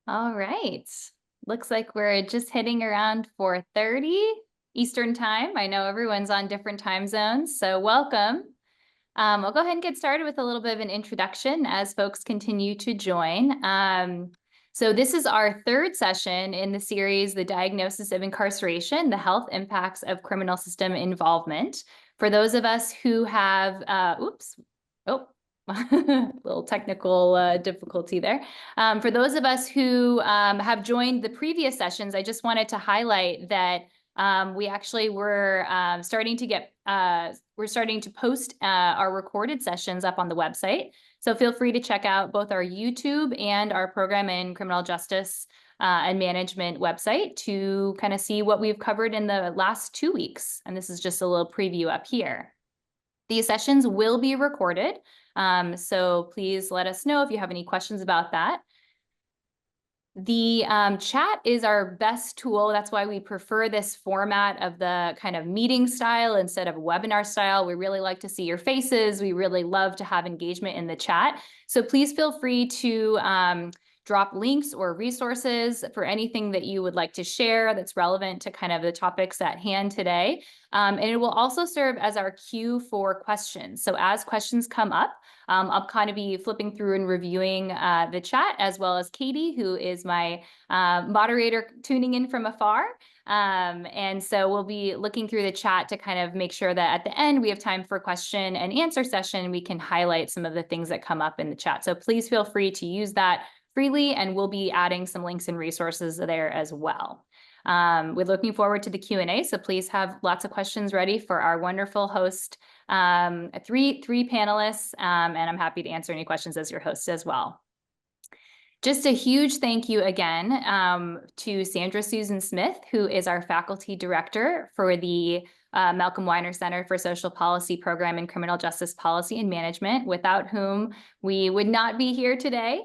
All right. Looks like we're just hitting around 4:30 Eastern time. I know everyone's on different time zones, so welcome. I'll go ahead and get started with a little bit of an introduction as folks continue to join. So this is our third session in the series, The Diagnosis of Incarceration, the Health Impacts of Criminal System Involvement. For those of us who have, little technical difficulty there. For those of us who have joined the previous sessions, I just wanted to highlight that we actually were starting to post our recorded sessions up on the website. So feel free to check out both our YouTube and our program in criminal justice and management website to kind of see what we've covered in the last 2 weeks. And this is just a little preview up here. These sessions will be recorded. So please let us know if you have any questions about that. The chat is our best tool. That's why we prefer this format of the kind of meeting style instead of webinar style. We really like to see your faces. We really love to have engagement in the chat. So please feel free to drop links or resources for anything that you would like to share that's relevant to kind of the topics at hand today. And it will also serve as our queue for questions. So as questions come up, I'll kind of be flipping through and reviewing the chat, as well as Katie, who is my moderator tuning in from afar. And so we'll be looking through the chat to kind of make sure that at the end we have time for question and answer session. We can highlight some of the things that come up in the chat. So please feel free to use that freely, and we'll be adding some links and resources there as well. We're looking forward to the Q&A, so please have lots of questions ready for our wonderful host, three panelists, and I'm happy to answer any questions as your host as well. Just a huge thank you again to Sandra Susan Smith, who is our faculty director for the Malcolm Weiner Center for Social Policy Program in Criminal Justice Policy and Management, without whom we would not be here today.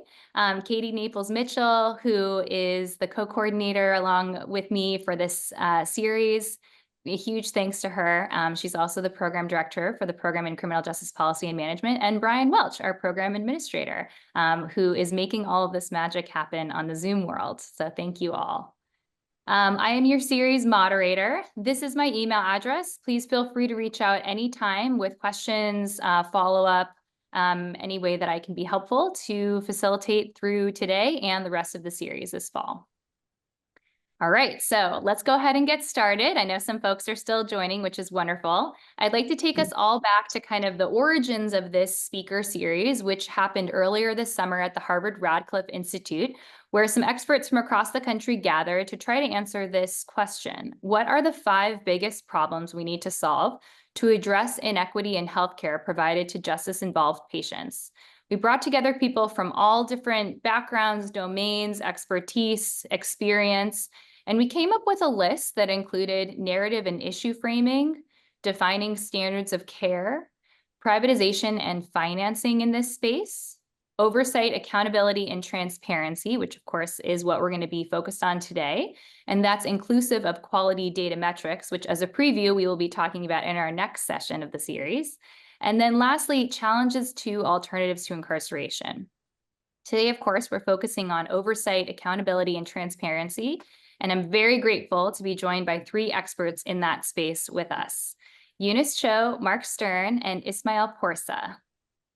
Katie Naples-Mitchell, who is the co-coordinator along with me for this series. A huge thanks to her. She's also the program director for the program in Criminal Justice Policy and Management, and Brian Welch, our program administrator, who is making all of this magic happen on the Zoom world. So thank you all. I am your series moderator. This is my email address. Please feel free to reach out anytime with questions, follow-up, any way that I can be helpful to facilitate through today and the rest of the series this fall. All right, so let's go ahead and get started. I know some folks are still joining, which is wonderful. I'd like to take us all back to kind of the origins of this speaker series, which happened earlier this summer at the Harvard Radcliffe Institute, where some experts from across the country gathered to try to answer this question: what are the 5 biggest problems we need to solve to address inequity in healthcare provided to justice-involved patients? We brought together people from all different backgrounds, domains, expertise, experience, and we came up with a list that included narrative and issue framing, defining standards of care, privatization and financing in this space, oversight, accountability, and transparency, which of course is what we're going to be focused on today. And that's inclusive of quality data metrics, which as a preview, we will be talking about in our next session of the series. And then lastly, challenges to alternatives to incarceration. Today, of course, we're focusing on oversight, accountability, and transparency. And I'm very grateful to be joined by 3 experts in that space with us: Eunice Cho, Marc Stern, and Esmaeil Porsa.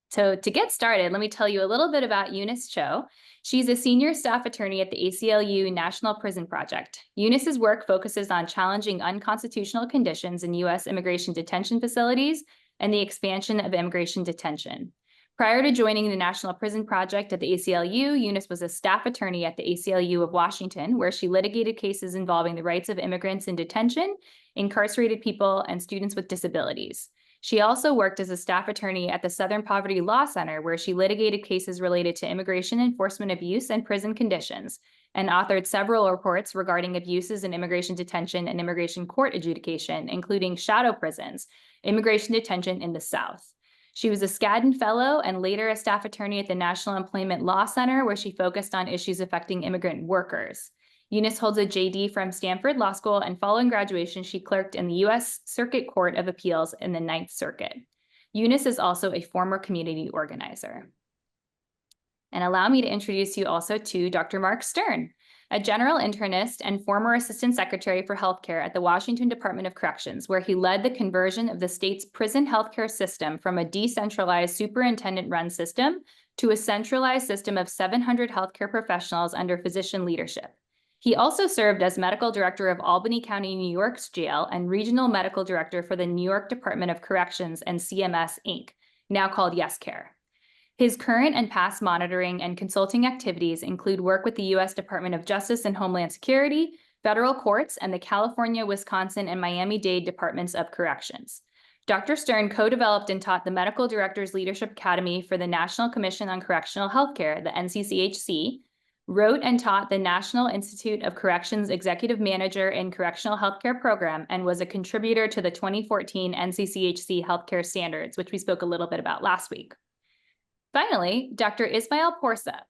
So to get started, let me tell you a little bit about Eunice Cho. She's a senior staff attorney at the ACLU National Prison Project. Eunice's work focuses on challenging unconstitutional conditions in U.S. immigration detention facilities and the expansion of immigration detention. Prior to joining the National Prison Project at the ACLU, Eunice was a staff attorney at the ACLU of Washington, where she litigated cases involving the rights of immigrants in detention, incarcerated people, and students with disabilities. She also worked as a staff attorney at the Southern Poverty Law Center, where she litigated cases related to immigration enforcement abuse and prison conditions, and authored several reports regarding abuses in immigration detention and immigration court adjudication, including shadow prisons, immigration detention in the South. She was a Skadden Fellow and later a staff attorney at the National Employment Law Center, where she focused on issues affecting immigrant workers. Eunice holds a JD from Stanford Law School, and following graduation, she clerked in the U.S. Circuit Court of Appeals in the Ninth Circuit. Eunice is also a former community organizer. And allow me to introduce you also to Dr. Marc Stern, a general internist and former Assistant Secretary for Healthcare at the Washington Department of Corrections, where he led the conversion of the state's prison healthcare system from a decentralized superintendent-run system to a centralized system of 700 healthcare professionals under physician leadership. He also served as medical director of Albany County, New York's jail and regional medical director for the New York Department of Corrections and CMS, Inc., now called YesCare. His current and past monitoring and consulting activities include work with the U.S. Department of Justice and Homeland Security, federal courts, and the California, Wisconsin, and Miami-Dade Departments of Corrections. Dr. Stern co-developed and taught the Medical Directors Leadership Academy for the National Commission on Correctional Healthcare, the NCCHC, wrote and taught the National Institute of Corrections Executive Manager in Correctional Healthcare Program, and was a contributor to the 2014 NCCHC Healthcare Standards, which we spoke a little bit about last week. Finally, Dr. Esmaeil Porsa.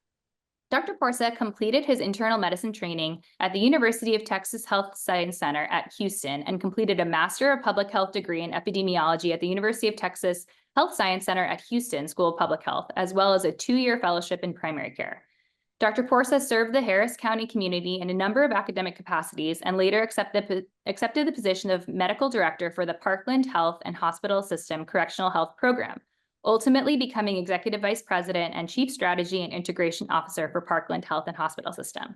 Dr. Porsa completed his internal medicine training at the University of Texas Health Science Center at Houston and completed a Master of Public Health degree in epidemiology at the University of Texas Health Science Center at Houston School of Public Health, as well as a 2-year fellowship in primary care. Dr. Porsa served the Harris County community in a number of academic capacities and later accepted the position of medical director for the Parkland Health and Hospital System Correctional Health Program, ultimately becoming executive vice president and chief strategy and integration officer for Parkland Health and Hospital System.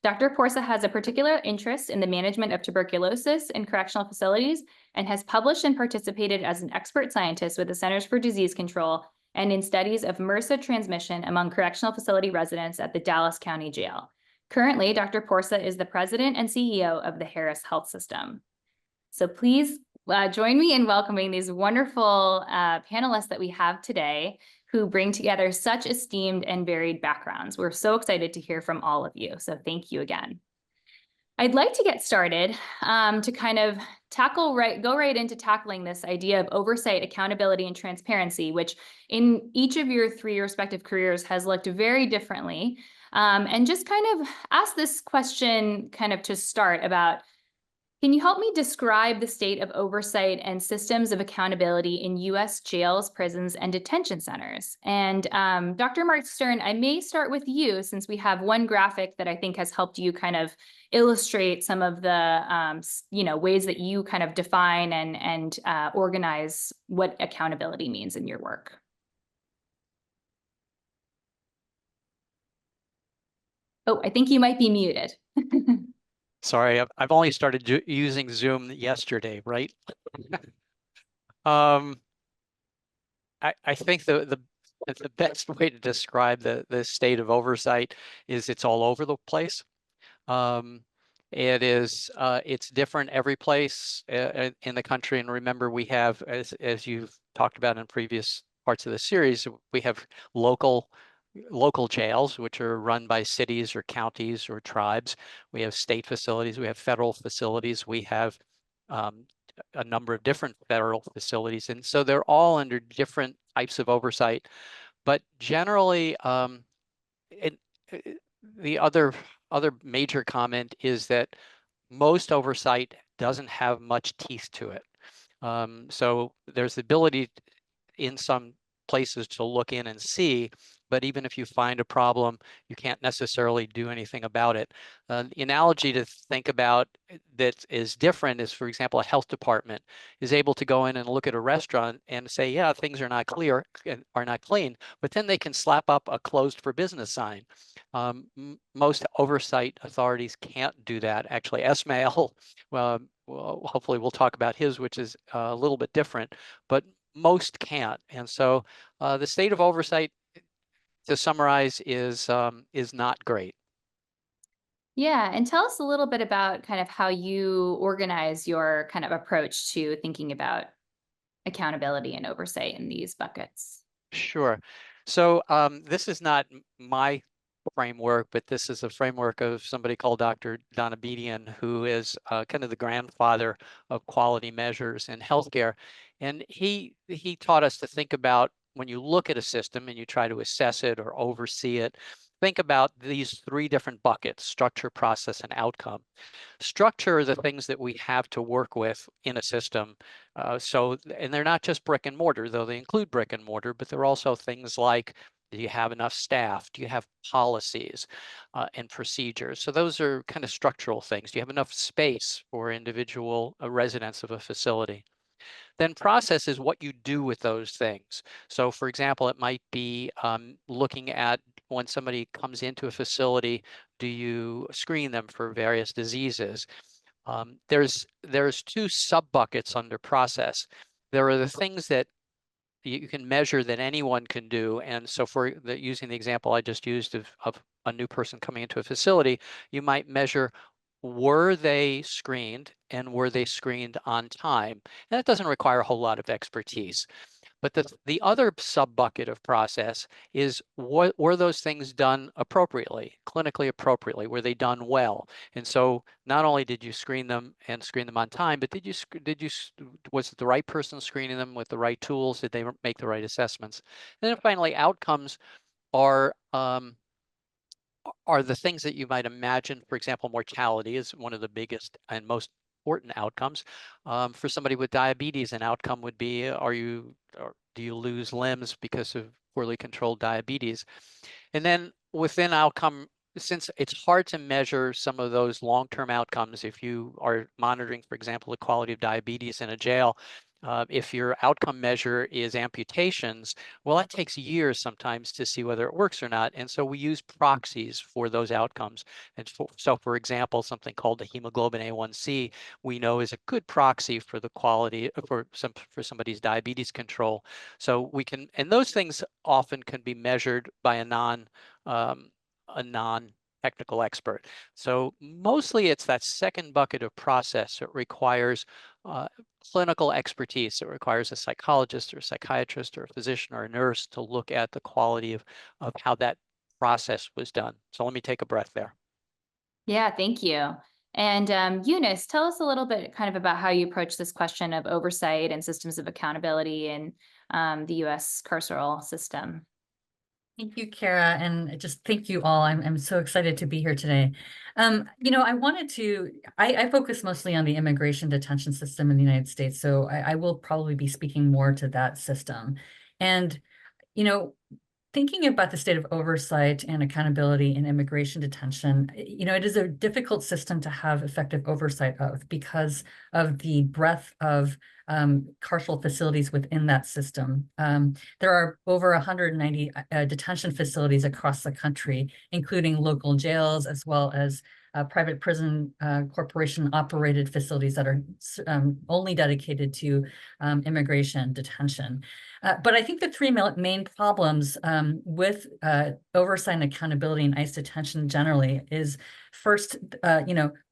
Dr. Porsa has a particular interest in the management of tuberculosis in correctional facilities and has published and participated as an expert scientist with the Centers for Disease Control and in studies of MRSA transmission among correctional facility residents at the Dallas County Jail. Currently, Dr. Porsa is the president and CEO of the Harris Health System. So please join me in welcoming these wonderful panelists that we have today who bring together such esteemed and varied backgrounds. We're so excited to hear from all of you, so thank you again. I'd like to get started to kind of go right into tackling this idea of oversight, accountability, and transparency, which in each of your 3 respective careers has looked very differently. And just kind of ask this question kind of to start about, can you help me describe the state of oversight and systems of accountability in U.S. jails, prisons, and detention centers? And Dr. Marc Stern, I may start with you since we have one graphic that I think has helped you kind of illustrate some of the ways that you kind of define and organize what accountability means in your work. Oh, I think you might be muted. Sorry, I've only started using Zoom yesterday, right? I think the best way to describe the state of oversight is it's all over the place. It's different every place in the country, and remember, we have, as you've talked about in previous parts of the series, we have local jails, which are run by cities or counties or tribes. We have state facilities, we have federal facilities, we have a number of different federal facilities. And so they're all under different types of oversight. But generally, the other major comment is that most oversight doesn't have much teeth to it. So there's the ability in some places to look in and see, but even if you find a problem, you can't necessarily do anything about it. The analogy to think about that is different is, for example, a health department is able to go in and look at a restaurant and say, yeah, things are not clear, are not clean, but then they can slap up a closed for business sign. Most oversight authorities can't do that. Actually, Esmaeil, well, hopefully we'll talk about his, which is a little bit different, but most can't. And so the state of oversight, to summarize, is not great. Yeah, and tell us a little bit about kind of how you organize your kind of approach to thinking about accountability and oversight in these buckets. Sure. So this is not my framework, but this is a framework of somebody called Dr. Donabedian, who is kind of the grandfather of quality measures in healthcare. And he taught us to think about, when you look at a system and you try to assess it or oversee it, think about these 3 different buckets: structure, process, and outcome. Structure are the things that we have to work with in a system. And they're not just brick and mortar, though they include brick and mortar, but they're also things like Do you have enough staff? Do you have policies and procedures? So those are kind of structural things. Do you have enough space for individual residents of a facility? Then process is what you do with those things. So for example, it might be looking at when somebody comes into a facility, do you screen them for various diseases? There's two sub buckets under process. There are the things that you can measure that anyone can do. And so using the example I just used of a new person coming into a facility, you might measure, were they screened and were they screened on time? And that doesn't require a whole lot of expertise. But the other sub bucket of process is, what were those things done appropriately, clinically appropriately? Were they done well? And so not only did you screen them and screen them on time, but was it the right person screening them with the right tools? Did they make the right assessments? And then finally, outcomes are the things that you might imagine. For example, mortality is one of the biggest and most important outcomes. For somebody with diabetes, an outcome would be, or do you lose limbs because of poorly controlled diabetes? And then within outcome, since it's hard to measure some of those long-term outcomes, if you are monitoring, for example, the quality of diabetes in a jail, if your outcome measure is amputations, well, that takes years sometimes to see whether it works or not. And so we use proxies for those outcomes. And so, for example, something called the hemoglobin A1C, we know is a good proxy for the quality for somebody's diabetes control. So we can, and those things often can be measured by a non-technical expert. So mostly it's that second bucket of process. It requires clinical expertise. It requires a psychologist or a psychiatrist or a physician or a nurse to look at the quality of how that process was done. So let me take a breath there. Yeah, thank you. And Eunice, tell us a little bit kind of about how you approach this question of oversight and systems of accountability in the U.S. carceral system. Thank you, Kara, and just thank you all. I'm so excited to be here today. I focus mostly on the immigration detention system in the United States, so I will probably be speaking more to that system. And, you know, thinking about the state of oversight and accountability in immigration detention, it is a difficult system to have effective oversight of because of the breadth of carceral facilities within that system. There are over 190 detention facilities across the country, including local jails, as well as private prison corporation operated facilities that are only dedicated to immigration detention. But I think the three main problems with oversight and accountability in ICE detention generally is first,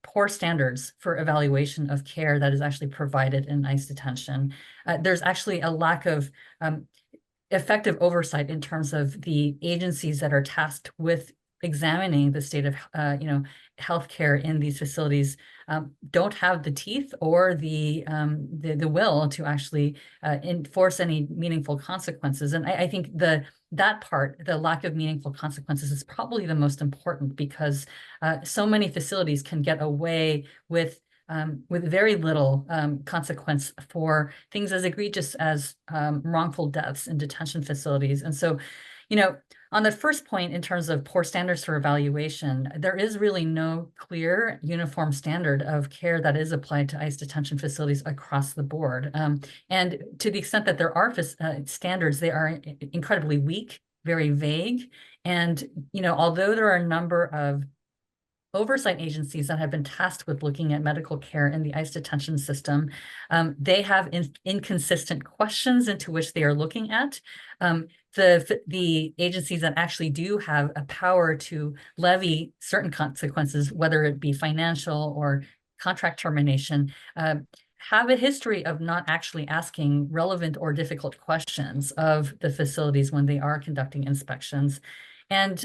poor standards for evaluation of care that is actually provided in ICE detention. There's actually a lack of effective oversight in terms of the agencies that are tasked with examining the state of healthcare in these facilities don't have the teeth or the will to actually enforce any meaningful consequences. And I think that part, the lack of meaningful consequences, is probably the most important, because so many facilities can get away with very little consequence for things as egregious as wrongful deaths in detention facilities. And so, on the first point, in terms of poor standards for evaluation, there is really no clear uniform standard of care that is applied to ICE detention facilities across the board. And to the extent that there are standards, they are incredibly weak, very vague. And, although there are a number of oversight agencies that have been tasked with looking at medical care in the ICE detention system, they have inconsistent questions into which they are looking at. The agencies that actually do have a power to levy certain consequences, whether it be financial or contract termination, have a history of not actually asking relevant or difficult questions of the facilities when they are conducting inspections. And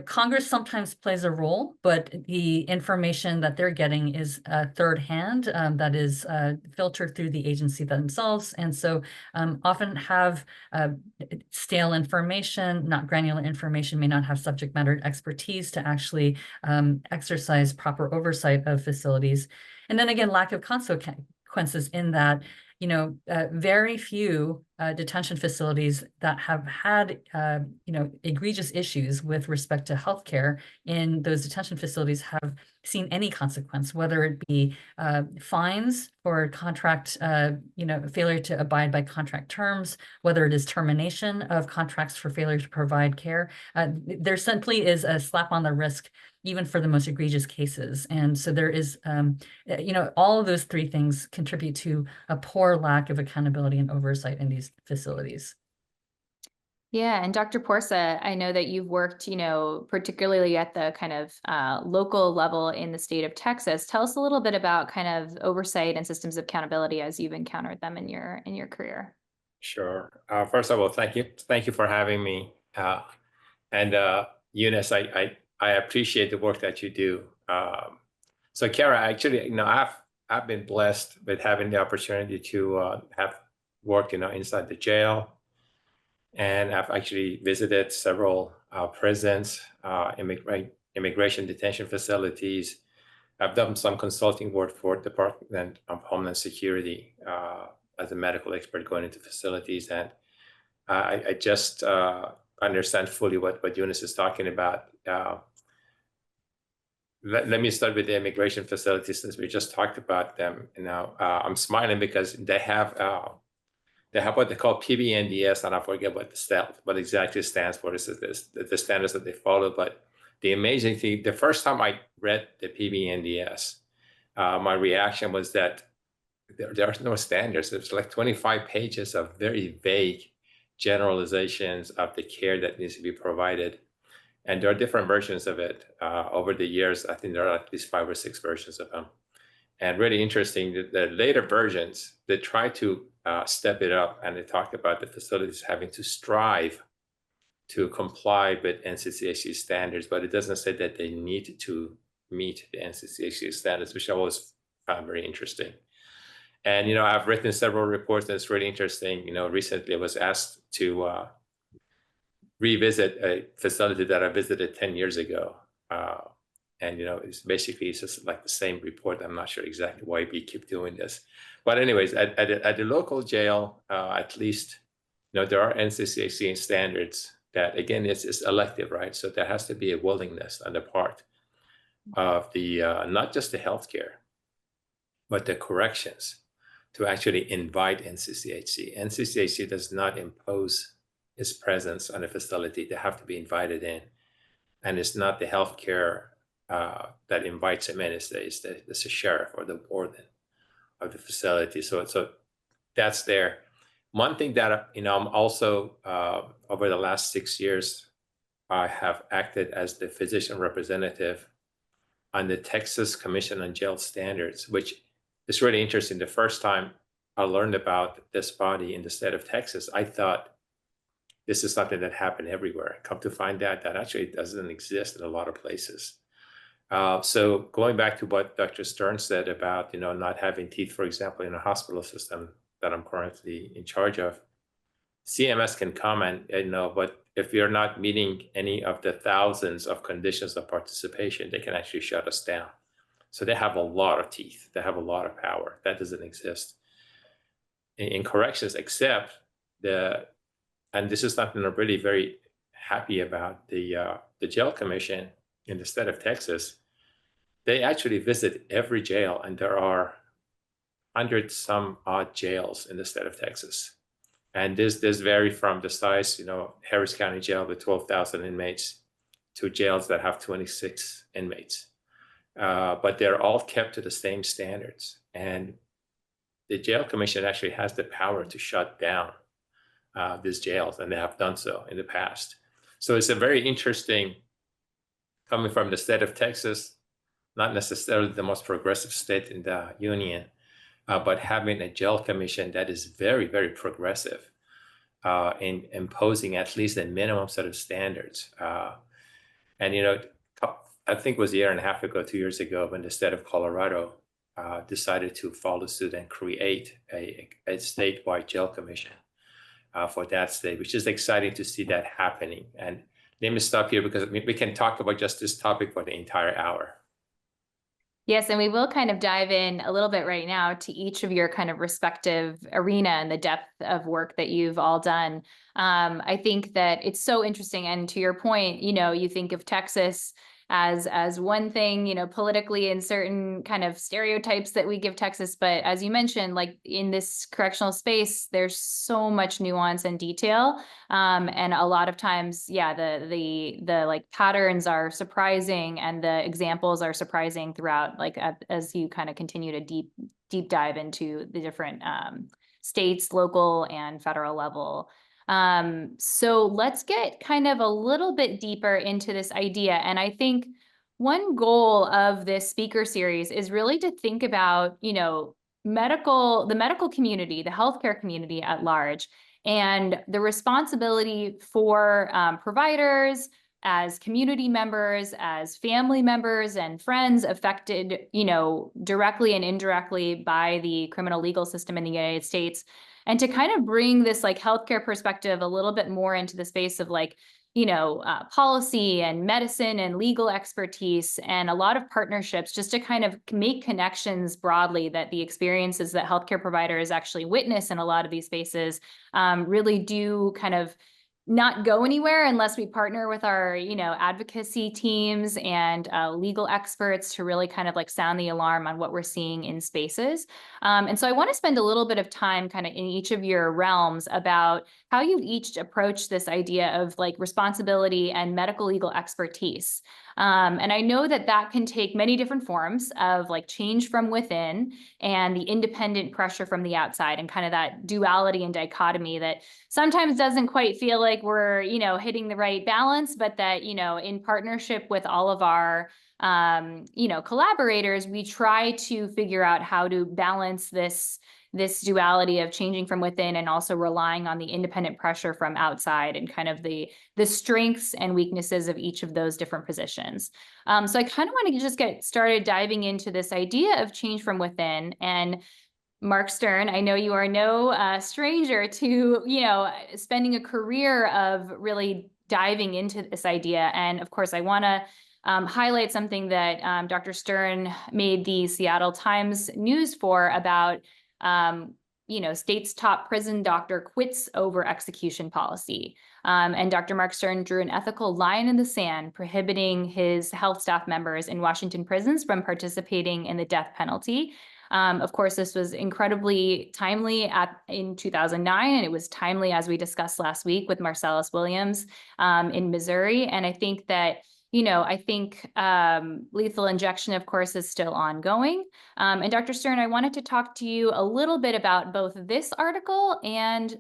Congress sometimes plays a role, but the information that they're getting is third hand, that is filtered through the agency themselves. And so often have stale information, not granular information, may not have subject matter expertise to actually exercise proper oversight of facilities. And then again, lack of consequences in that very few detention facilities that have had, egregious issues with respect to healthcare in those detention facilities have seen any consequence, whether it be fines for contract, failure to abide by contract terms, whether it is termination of contracts for failure to provide care. There simply is a slap on the wrist, even for the most egregious cases. And so there is, all of those three things contribute to a poor lack of accountability and oversight in these facilities. Yeah, and Dr. Porsa, I know that you've worked, particularly at the kind of local level in the state of Texas. Tell us a little bit about kind of oversight and systems of accountability as you've encountered them in your career. Sure. First of all, thank you for having me. And Eunice, I appreciate the work that you do. So Kara, actually, I've been blessed with having the opportunity to have worked, inside the jail, and I've actually visited several prisons, immigration detention facilities. I've done some consulting work for Department of Homeland Security as a medical expert going into facilities, and I just understand fully what Eunice is talking about. Let me start with the immigration facilities since we just talked about them. Now I'm smiling because they have what they call PBNDS, and I forget what exactly stands for. This is the standards that they follow. But the amazing thing, the first time I read the PBNDS, my reaction was that there are no standards. There's like 25 pages of very vague generalizations of the care that needs to be provided. And there are different versions of it. Over the years, I think there are at least 5 or 6 versions of them. And really interesting, the later versions, they try to step it up, and they talk about the facilities having to strive to comply with NCCHC standards, but it doesn't say that they need to meet the NCCHC standards, which I always found very interesting. And, I've written several reports that's really interesting. Recently I was asked to revisit a facility that I visited 10 years ago. And, it's just like the same report. I'm not sure exactly why we keep doing this. But anyways, at the local jail, at least, there are NCCHC standards that, again, it's elective, right? So there has to be a willingness on the part of the, not just the healthcare, but the corrections to actually invite NCCHC. NCCHC does not impose its presence on a facility. They have to be invited in. And it's not the healthcare that invites them in. It's the sheriff or the warden of the facility. So that's there. One thing that, I'm also, over the last 6 years, I have acted as the physician representative on the Texas Commission on Jail Standards, which is really interesting. The first time I learned about this body in the state of Texas, I thought this is something that happened everywhere. Come to find out that actually it doesn't exist in a lot of places. So going back to what Dr. Stern said about, not having teeth, for example, in a hospital system that I'm currently in charge of, CMS can come and, but if you're not meeting any of the thousands of conditions of participation, they can actually shut us down. So they have a lot of teeth. They have a lot of power. That doesn't exist in corrections, except and this is something I'm really very happy about, the jail commission in the state of Texas. They actually visit every jail, and there are 100-some odd jails in the state of Texas. And this vary from the size, Harris County Jail with 12,000 inmates to jails that have 26 inmates. But they're all kept to the same standards. And the jail commission actually has the power to shut down these jails, and they have done so in the past. So it's a very interesting, coming from the state of Texas, not necessarily the most progressive state in the union, but having a jail commission that is very, very progressive in imposing at least a minimum set of standards. And, I think it was a year and a half ago, 2 years ago, when the state of Colorado decided to follow suit and create a statewide jail commission for that state, which is exciting to see that happening. And let me stop here because we can talk about just this topic for the entire hour. Yes, and we will kind of dive in a little bit right now to each of your kind of respective arena and the depth of work that you've all done. I think that it's so interesting. And to your point, you think of Texas as one thing, politically in certain kind of stereotypes that we give Texas. But as you mentioned, like in this correctional space, there's so much nuance and detail. And a lot of times, yeah, the like patterns are surprising and the examples are surprising throughout, like as you kind of continue to deep dive into the different states, local and federal level. So let's get kind of a little bit deeper into this idea. And I think one goal of this speaker series is really to think about, the medical community, the healthcare community at large, and the responsibility for providers as community members, as family members and friends affected, directly and indirectly by the criminal legal system in the United States. And to kind of bring this like healthcare perspective a little bit more into the space of like, policy and medicine and legal expertise and a lot of partnerships, just to kind of make connections broadly that the experiences that healthcare providers actually witness in a lot of these spaces really do kind of not go anywhere unless we partner with our, advocacy teams and legal experts to really kind of like sound the alarm on what we're seeing in spaces. And so I want to spend a little bit of time kind of in each of your realms about how you've each approached this idea of like responsibility and medical legal expertise. And I know that that can take many different forms of like change from within and the independent pressure from the outside, and kind of that duality and dichotomy that sometimes doesn't quite feel like we're, hitting the right balance, but that, in partnership with all of our, collaborators, we try to figure out how to balance this duality of changing from within and also relying on the independent pressure from outside, and kind of the strengths and weaknesses of each of those different positions. So I kind of want to just get started diving into this idea of change from within. And Marc Stern, I know you are no stranger to, spending a career of really diving into this idea. And of course, I want to highlight something that Dr. Stern made the Seattle Times news for about, state's top prison doctor quits over execution policy. And Dr. Marc Stern drew an ethical line in the sand prohibiting his health staff members in Washington prisons from participating in the death penalty. Of course, this was incredibly timely in 2009, and it was timely, as we discussed last week, with Marcellus Williams in Missouri. And I think that, lethal injection, of course, is still ongoing. And Dr. Stern, I wanted to talk to you a little bit about both this article and,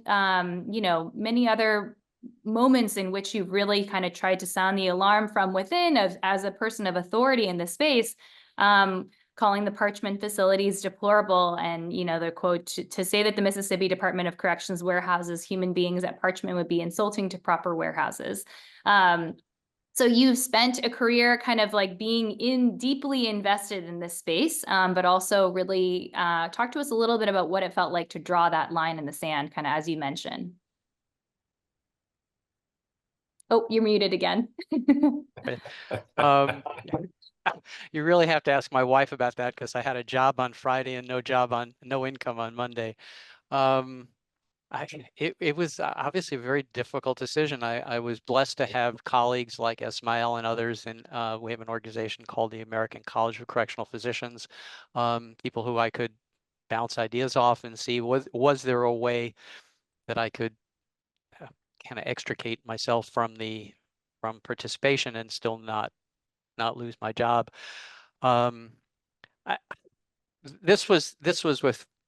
many other moments in which you've really kind of tried to sound the alarm from within as a person of authority in this space. Calling the Parchman facilities deplorable, and the quote to say that the Mississippi Department of Corrections warehouses human beings at Parchman would be insulting to proper warehouses. So you've spent a career kind of like being deeply invested in this space, but also really talk to us a little bit about what it felt like to draw that line in the sand, kind of as you mentioned. Oh, you're muted again. You really have to ask my wife about that, because I had a job on Friday and no income on Monday. It was obviously a very difficult decision. I was blessed to have colleagues like Esmaeil and others, and we have an organization called the American College of Correctional Physicians, people who I could bounce ideas off and see was there a way that I could kind of extricate myself from participation and still not lose my job. This was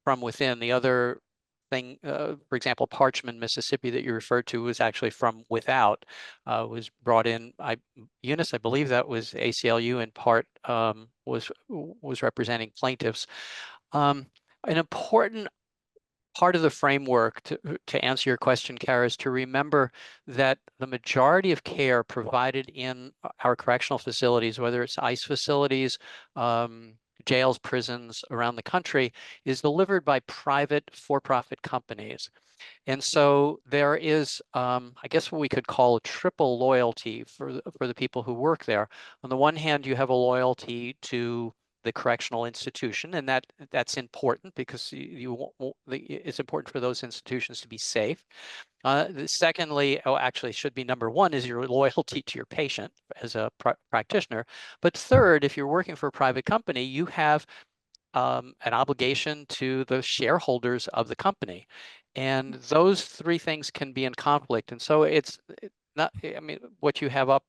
from within. The other thing, for example, Parchman, Mississippi, that you referred to, was actually from without. Was brought in. Eunice, I believe that was ACLU in part, was representing plaintiffs. An important part of the framework to answer your question, Kara, is to remember that the majority of care provided in our correctional facilities, whether it's ICE facilities, jails, prisons around the country, is delivered by private for-profit companies. And so there is, I guess, what we could call a triple loyalty for the people who work there. On the one hand, you have a loyalty to the correctional institution, and that's important because it's important for those institutions to be safe. Secondly, actually should be number one, is your loyalty to your patient as a practitioner. But third, if you're working for a private company, you have an obligation to the shareholders of the company. And those three things can be in conflict. And so it's not, I mean, what you have up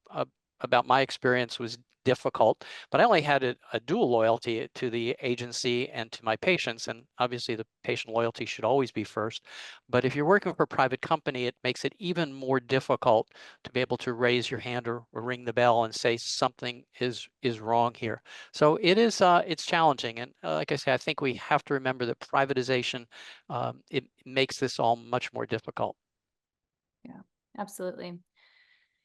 about my experience was difficult, but I only had a dual loyalty to the agency and to my patients. And obviously the patient loyalty should always be first. But if you're working for a private company, it makes it even more difficult to be able to raise your hand or ring the bell and say something is wrong here. So it is, it's challenging. And like I say, I think we have to remember that privatization, it makes this all much more difficult. Yeah, absolutely.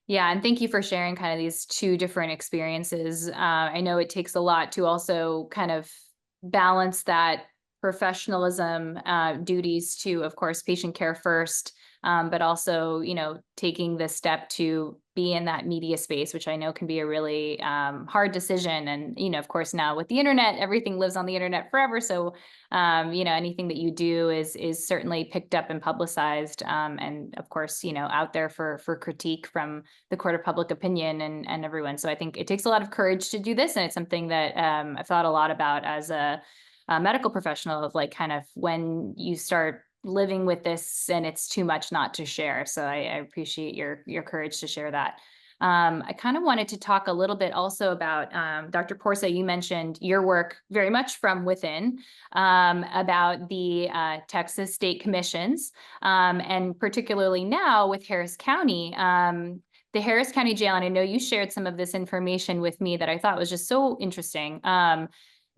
Yeah, and thank you for sharing kind of these two different experiences. I know it takes a lot to also kind of balance that professionalism duties to, of course, patient care first, but also, you know, taking the step to be in that media space, which I know can be a really hard decision. And, you know, of course, now with the internet, everything lives on the internet forever. So, you know, anything that you do is certainly picked up and publicized. And of course, you know, out there for critique from the court of public opinion and everyone. So I think it takes a lot of courage to do this. And it's something that I've thought a lot about as a medical professional, of like kind of when you start living with this and it's too much not to share. So I appreciate your courage to share that. I kind of wanted to talk a little bit also about, Dr. Porsa, you mentioned your work very much from within, about the Texas state commissions, and particularly now with Harris County. The Harris County Jail, and I know you shared some of this information with me that I thought was just so interesting.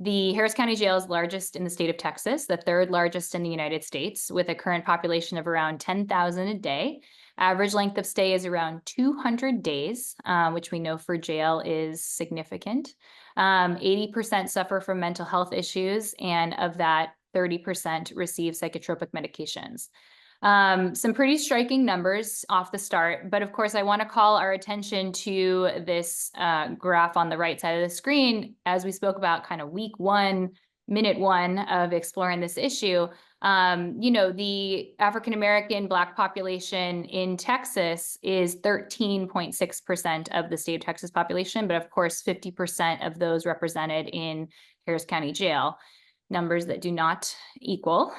The Harris County Jail is largest in the state of Texas, the third largest in the United States, with a current population of around 10,000 a day. Average length of stay is around 200 days, which we know for jail is significant. 80% suffer from mental health issues, and of that, 30% receive psychotropic medications. Some pretty striking numbers off the start, but of course I want to call our attention to this graph on the right side of the screen as we spoke about kind of week one, minute one of exploring this issue. You know, the African-American Black population in Texas is 13.6% of the state of Texas population, but of course 50% of those represented in Harris County Jail, numbers that do not equal.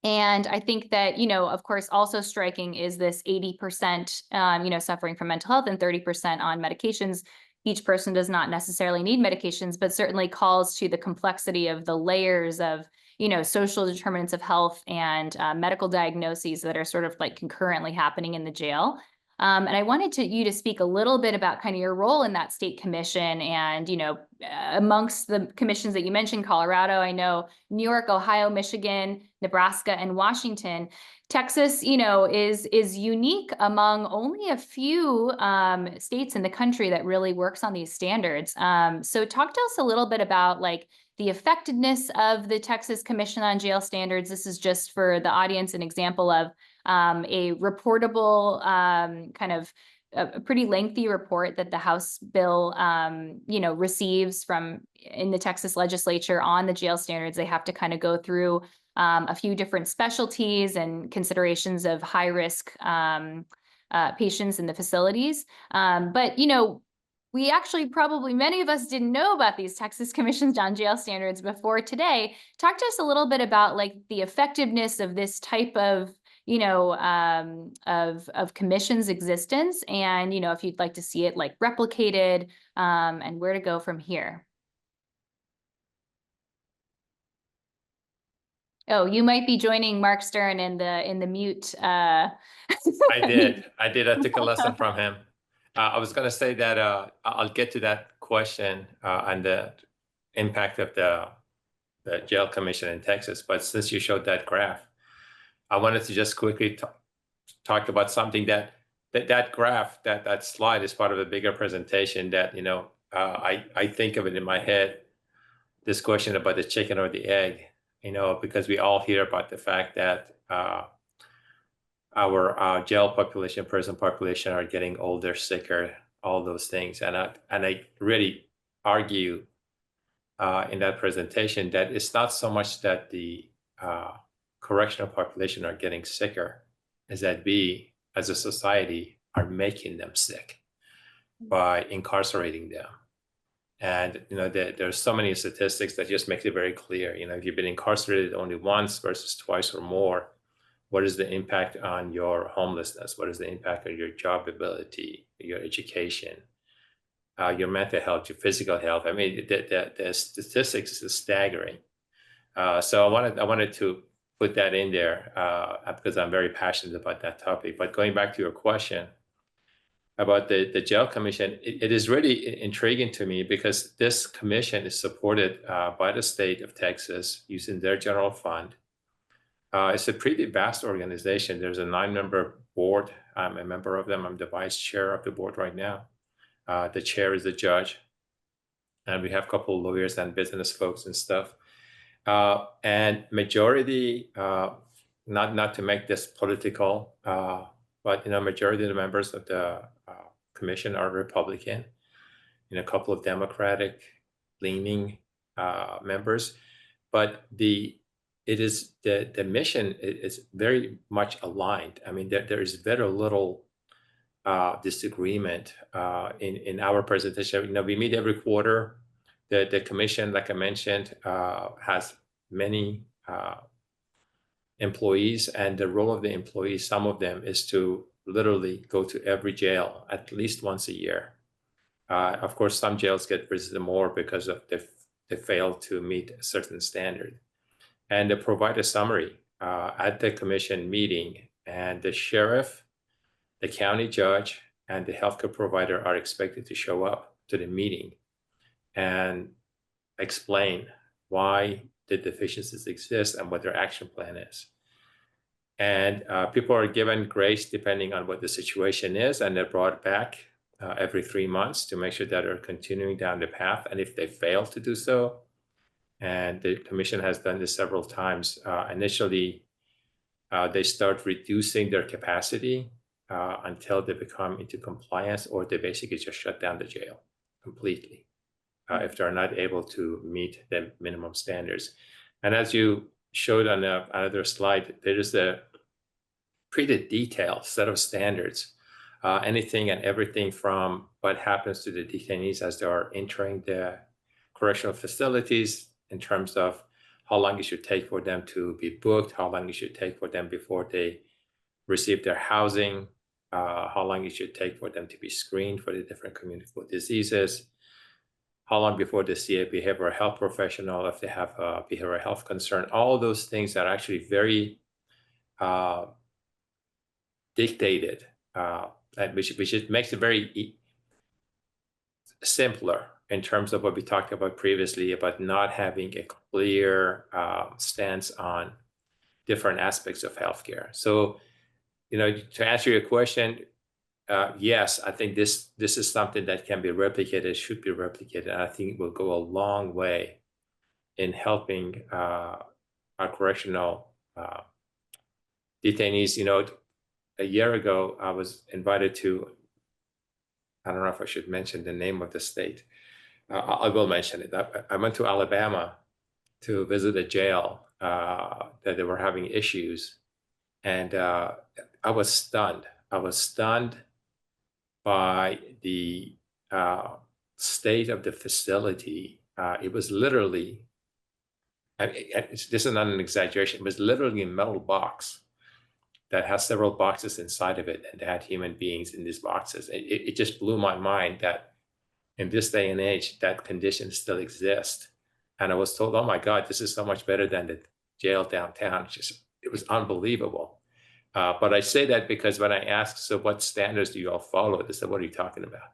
And I think that, you know, of course, also striking is this 80%, you know, suffering from mental health and 30% on medications. Each person does not necessarily need medications, but certainly calls to the complexity of the layers of, you know, social determinants of health and medical diagnoses that are sort of like concurrently happening in the jail. And I wanted you to speak a little bit about kind of your role in that state commission and, you know, amongst the commissions that you mentioned, Colorado, I know New York, Ohio, Michigan, Nebraska, and Washington. Texas, you know, is unique among only a few states in the country that really works on these standards. So talk to us a little bit about like the effectiveness of the Texas Commission on Jail Standards. This is just for the audience an example of a reportable kind of a pretty lengthy report that the House bill, you know, receives from in the Texas legislature on the jail standards. They have to kind of go through a few different specialties and considerations of high risk patients in the facilities. But, you know, we actually probably many of us didn't know about these Texas commissions on jail standards before today. Talk to us a little bit about like the effectiveness of this type of, you know, of commission's existence, and, you know, if you'd like to see it like replicated, and where to go from here. Oh, you might be joining Marc Stern in the mute. I did. I took a lesson from him. I was going to say that I'll get to that question on the impact of the jail commission in Texas. But since you showed that graph, I wanted to just quickly talk about something that graph, that slide is part of a bigger presentation that, you know, I think of it in my head, this question about the chicken or the egg, you know, because we all hear about the fact that our jail population, prison population are getting older, sicker, all those things. And I really argue in that presentation that it's not so much that the correctional population are getting sicker, as that we, as a society, are making them sick by incarcerating them. And there's so many statistics that just make it very clear. If you've been incarcerated only once versus twice or more, what is the impact on your homelessness? What is the impact on your job ability, your education, your mental health, your physical health? I mean, the statistics is staggering. So I wanted to put that in there because I'm very passionate about that topic. But going back to your question about the jail commission, it is really intriguing to me because this commission is supported by the state of Texas using their general fund. It's a pretty vast organization. There's a 9-member board. I'm a member of them. I'm the vice chair of the board right now. The chair is the judge. And we have a couple of lawyers and business folks and stuff. And majority, not to make this political, but majority of the members of the commission are Republican, a couple of Democratic leaning members, but the mission is very much aligned. I mean, there is very little disagreement in our presentation. We meet every quarter. The commission, like I mentioned, has many employees, and the role of the employees, some of them, is to literally go to every jail at least once a year. Of course, some jails get visited more because of they fail to meet a certain standard. And they provide a summary at the commission meeting, and the sheriff, the county judge, and the healthcare provider are expected to show up to the meeting and explain why the deficiencies exist and what their action plan is. And people are given grace depending on what the situation is, and they're brought back every 3 months to make sure that they're continuing down the path. And if they fail to do so, and the commission has done this several times, initially they start reducing their capacity until they become into compliance, or they basically just shut down the jail completely if they're not able to meet the minimum standards. And as you showed on another slide, there is a pretty detailed set of standards, anything and everything from what happens to the detainees as they are entering the correctional facilities in terms of how long it should take for them to be booked, how long it should take for them before they receive their housing, how long it should take for them to be screened for the different communicable diseases, how long before they see a behavioral health professional if they have a behavioral health concern. All those things are actually very dictated, which makes it very simpler in terms of what we talked about previously about not having a clear stance on different aspects of healthcare. So, to answer your question, yes, I think this is something that can be replicated, should be replicated, and I think it will go a long way in helping our correctional detainees. A year ago, I was invited to, I don't know if I should mention the name of the state. I will mention it. I went to Alabama to visit a jail that they were having issues, and I was stunned. I was stunned by the state of the facility. It was literally, this is not an exaggeration, it was literally a metal box that has several boxes inside of it, and they had human beings in these boxes. It just blew my mind that in this day and age, that condition still exists. And I was told, oh my God, this is so much better than the jail downtown. It was unbelievable. But I say that because when I asked, so what standards do you all follow? They said, what are you talking about?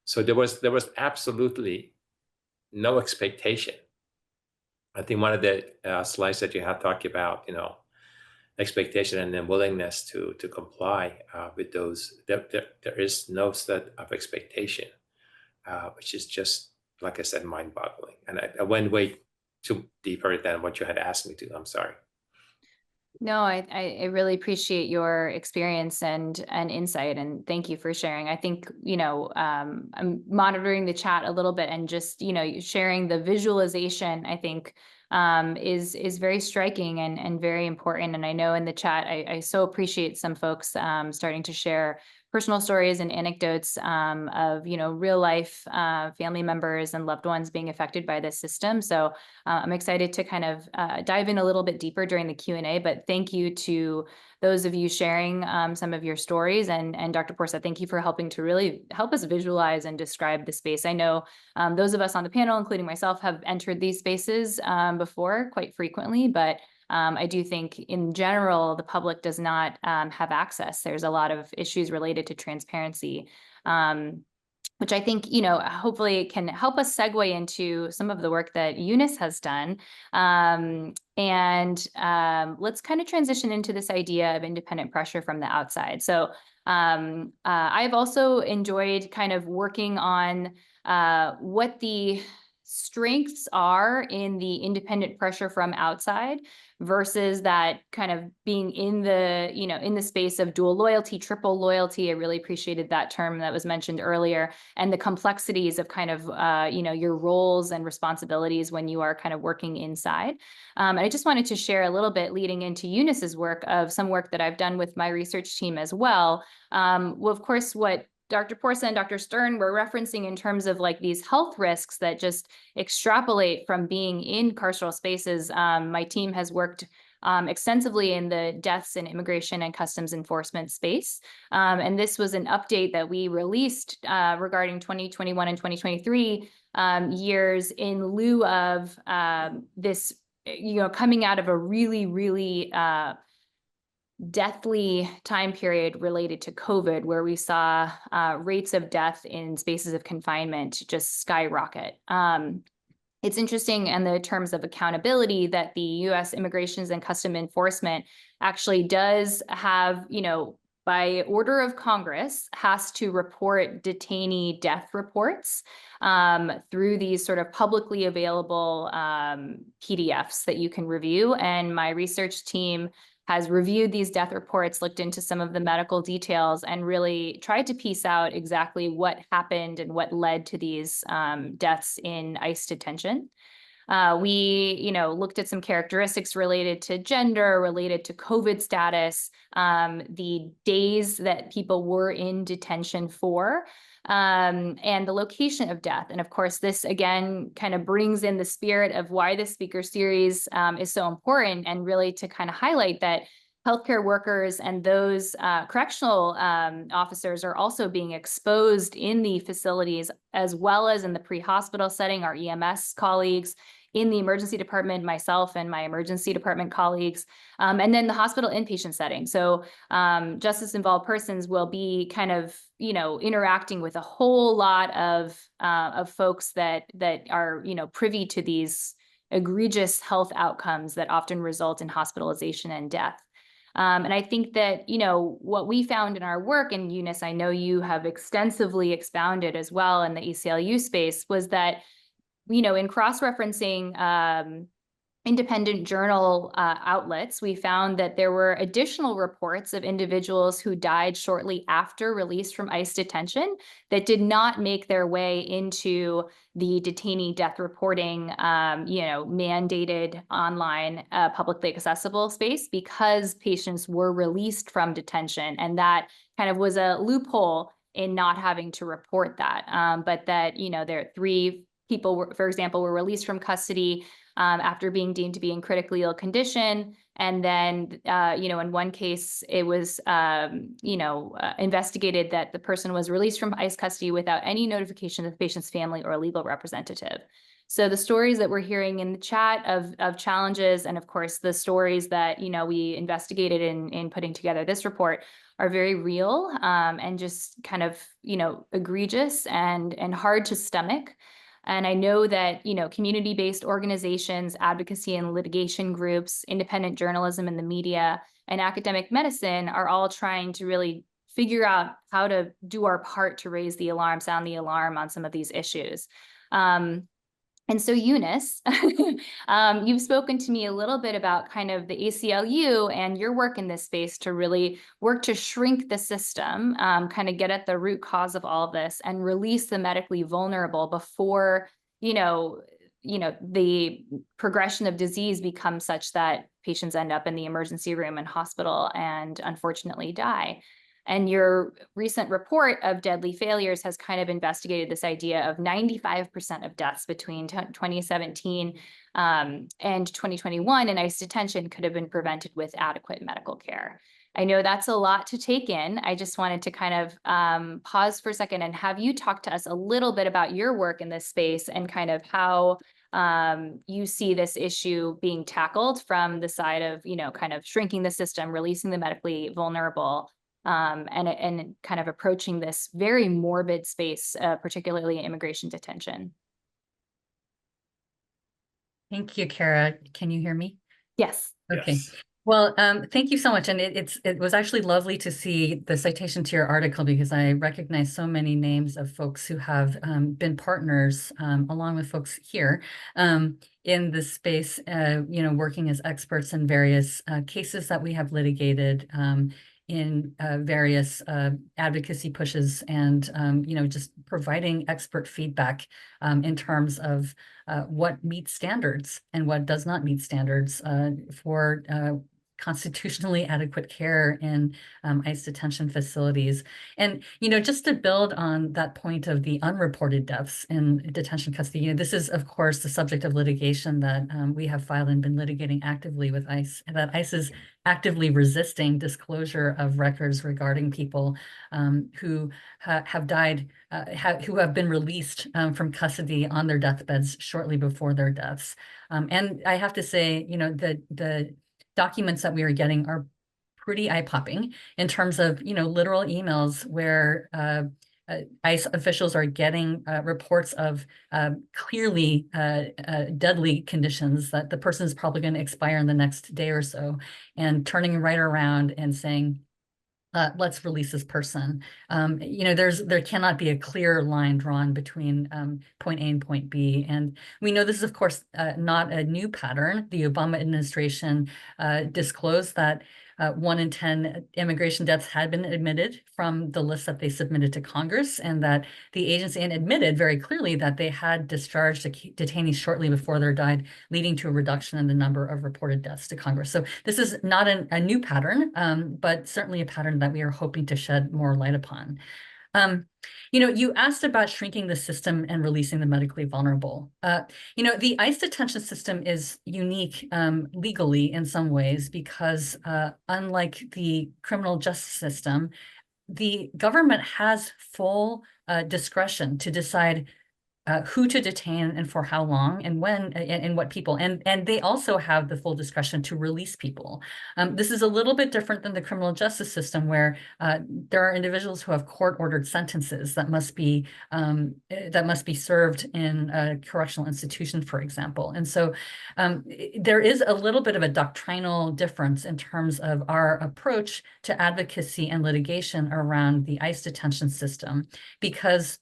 So there was absolutely no expectation. I think one of the slides that you had talked about, expectation and then willingness to comply with those, there is no set of expectation, which is just, like I said, mind-boggling. And I went way too deeper than what you had asked me to. I'm sorry. No, I really appreciate your experience and insight, and thank you for sharing. I think, I'm monitoring the chat a little bit, and just, sharing the visualization, I think, is very striking and very important. And I know in the chat, I so appreciate some folks starting to share personal stories and anecdotes of, real life family members and loved ones being affected by this system. So I'm excited to kind of dive in a little bit deeper during the Q&A, but thank you to those of you sharing some of your stories. And Dr. Porsa, thank you for helping to really help us visualize and describe the space. I know those of us on the panel, including myself, have entered these spaces before quite frequently, but I do think in general, the public does not have access. There's a lot of issues related to transparency. Which I think, hopefully can help us segue into some of the work that Eunice has done. Let's kind of transition into this idea of independent pressure from the outside. So I've also enjoyed kind of working on what the strengths are in the independent pressure from outside versus that kind of being in the, in the space of dual loyalty, triple loyalty. I really appreciated that term that was mentioned earlier, and the complexities of kind of, your roles and responsibilities when you are kind of working inside. And I just wanted to share a little bit leading into Eunice's work of some work that I've done with my research team as well. Well, of course, what Dr. Porsa and Dr. Stern were referencing in terms of like these health risks that just extrapolate from being in carceral spaces. My team has worked extensively in the deaths and immigration and customs enforcement space. And this was an update that we released regarding 2021 and 2023 years in lieu of this, coming out of a really, really deathly time period related to COVID, where we saw rates of death in spaces of confinement just skyrocket. It's interesting in the terms of accountability that the U.S. Immigration and Customs Enforcement actually does have, by order of Congress, has to report detainee death reports through these sort of publicly available PDFs that you can review. And my research team has reviewed these death reports, looked into some of the medical details, and really tried to piece out exactly what happened and what led to these deaths in ICE detention. We, looked at some characteristics related to gender, related to COVID status, the days that people were in detention for, and the location of death. And of course, this again kind of brings in the spirit of why this speaker series is so important, and really to kind of highlight that healthcare workers and those correctional officers are also being exposed in the facilities, as well as in the pre-hospital setting, our EMS colleagues, in the emergency department, myself and my emergency department colleagues, and then the hospital inpatient setting. So justice involved persons will be kind of, interacting with a whole lot of folks that are, privy to these egregious health outcomes that often result in hospitalization and death. And I think that, what we found in our work, and Eunice, I know you have extensively expounded as well in the ACLU space, was that, in cross-referencing independent journal outlets, we found that there were additional reports of individuals who died shortly after release from ICE detention that did not make their way into the detainee death reporting, mandated online, publicly accessible space, because patients were released from detention. And that kind of was a loophole in not having to report that. But that, there are 3 people, for example, were released from custody after being deemed to be in critically ill condition. And then, in one case, it was, investigated that the person was released from ICE custody without any notification of the patient's family or legal representative. So the stories that we're hearing in the chat of challenges, and of course, the stories that, we investigated in putting together this report, are very real and just kind of, egregious and hard to stomach. And I know that, community-based organizations, advocacy and litigation groups, independent journalism in the media, and academic medicine are all trying to really figure out how to do our part to raise the alarm, sound the alarm on some of these issues. And so Eunice, you've spoken to me a little bit about kind of the ACLU and your work in this space to really work to shrink the system, kind of get at the root cause of all of this and release the medically vulnerable before, the progression of disease becomes such that patients end up in the emergency room and hospital and unfortunately die. And your recent report of deadly failures has kind of investigated this idea of 95% of deaths between 2017 and 2021 in ICE detention could have been prevented with adequate medical care. I know that's a lot to take in. I just wanted to kind of pause for a second and have you talk to us a little bit about your work in this space and kind of how you see this issue being tackled from the side of, kind of shrinking the system, releasing the medically vulnerable, and kind of approaching this very morbid space, particularly immigration detention. Thank you, Kara. Can you hear me? Yes. Okay. Yes. Well, thank you so much. And it was actually lovely to see the citation to your article because I recognize so many names of folks who have been partners along with folks here in this space, working as experts in various cases that we have litigated in various advocacy pushes and, just providing expert feedback in terms of what meets standards and what does not meet standards for constitutionally adequate care in ICE detention facilities. And, just to build on that point of the unreported deaths in detention custody, this is, of course, the subject of litigation that we have filed and been litigating actively with ICE, that ICE is actively resisting disclosure of records regarding people who have died, who have been released from custody on their deathbeds shortly before their deaths. And I have to say, the documents that we are getting are pretty eye-popping in terms of, literal emails where ICE officials are getting reports of clearly deadly conditions that the person is probably going to expire in the next day or so, and turning right around and saying, let's release this person. There cannot be a clear line drawn between point A and point B. And we know this is, of course, not a new pattern. The Obama administration disclosed that 1 in 10 immigration deaths had been admitted from the list that they submitted to Congress, and that the agency admitted very clearly that they had discharged detainees shortly before they died, leading to a reduction in the number of reported deaths to Congress. So this is not a new pattern, but certainly a pattern that we are hoping to shed more light upon. You asked about shrinking the system and releasing the medically vulnerable. The ICE detention system is unique legally in some ways because unlike the criminal justice system, the government has full discretion to decide who to detain and for how long and when and what people, and they also have the full discretion to release people. This is a little bit different than the criminal justice system, where there are individuals who have court-ordered sentences that must be served in a correctional institution, for example. And so there is a little bit of a doctrinal difference in terms of our approach to advocacy and litigation around the ICE detention system, because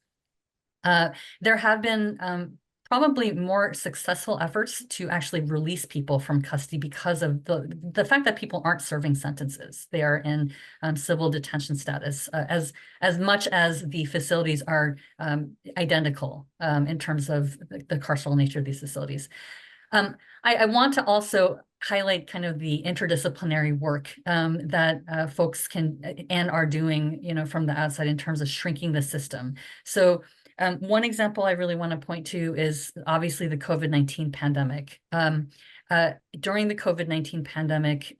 there have been probably more successful efforts to actually release people from custody because of the fact that people aren't serving sentences. They are in civil detention status, as much as the facilities are identical in terms of the carceral nature of these facilities. I want to also highlight kind of the interdisciplinary work that folks can and are doing, from the outside in terms of shrinking the system. So one example I really want to point to is obviously the COVID-19 pandemic. During the COVID-19 pandemic,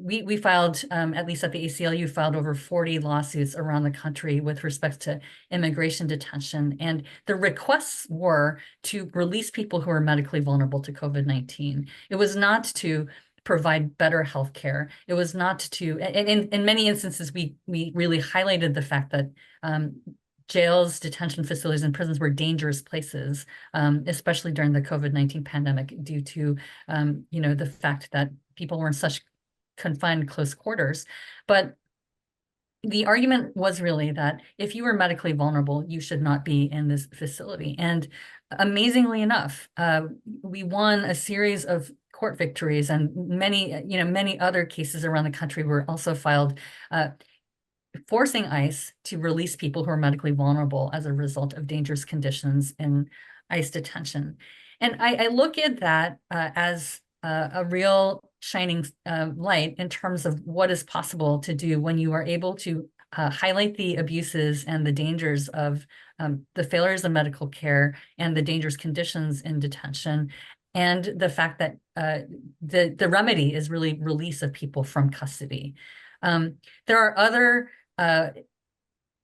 we filed, at least at the ACLU, filed over 40 lawsuits around the country with respect to immigration detention. And the requests were to release people who are medically vulnerable to COVID-19. It was not to provide better health care. It was not to, and in many instances, we really highlighted the fact that jails, detention facilities, and prisons were dangerous places, especially during the COVID-19 pandemic, due to, the fact that people were in such confined close quarters. But the argument was really that if you were medically vulnerable, you should not be in this facility. And amazingly enough, we won a series of court victories, and many other cases around the country were also filed forcing ICE to release people who are medically vulnerable as a result of dangerous conditions in ICE detention. And I look at that as a real shining light in terms of what is possible to do when you are able to highlight the abuses and the dangers of the failures of medical care and the dangerous conditions in detention, and the fact that the remedy is really release of people from custody. There are other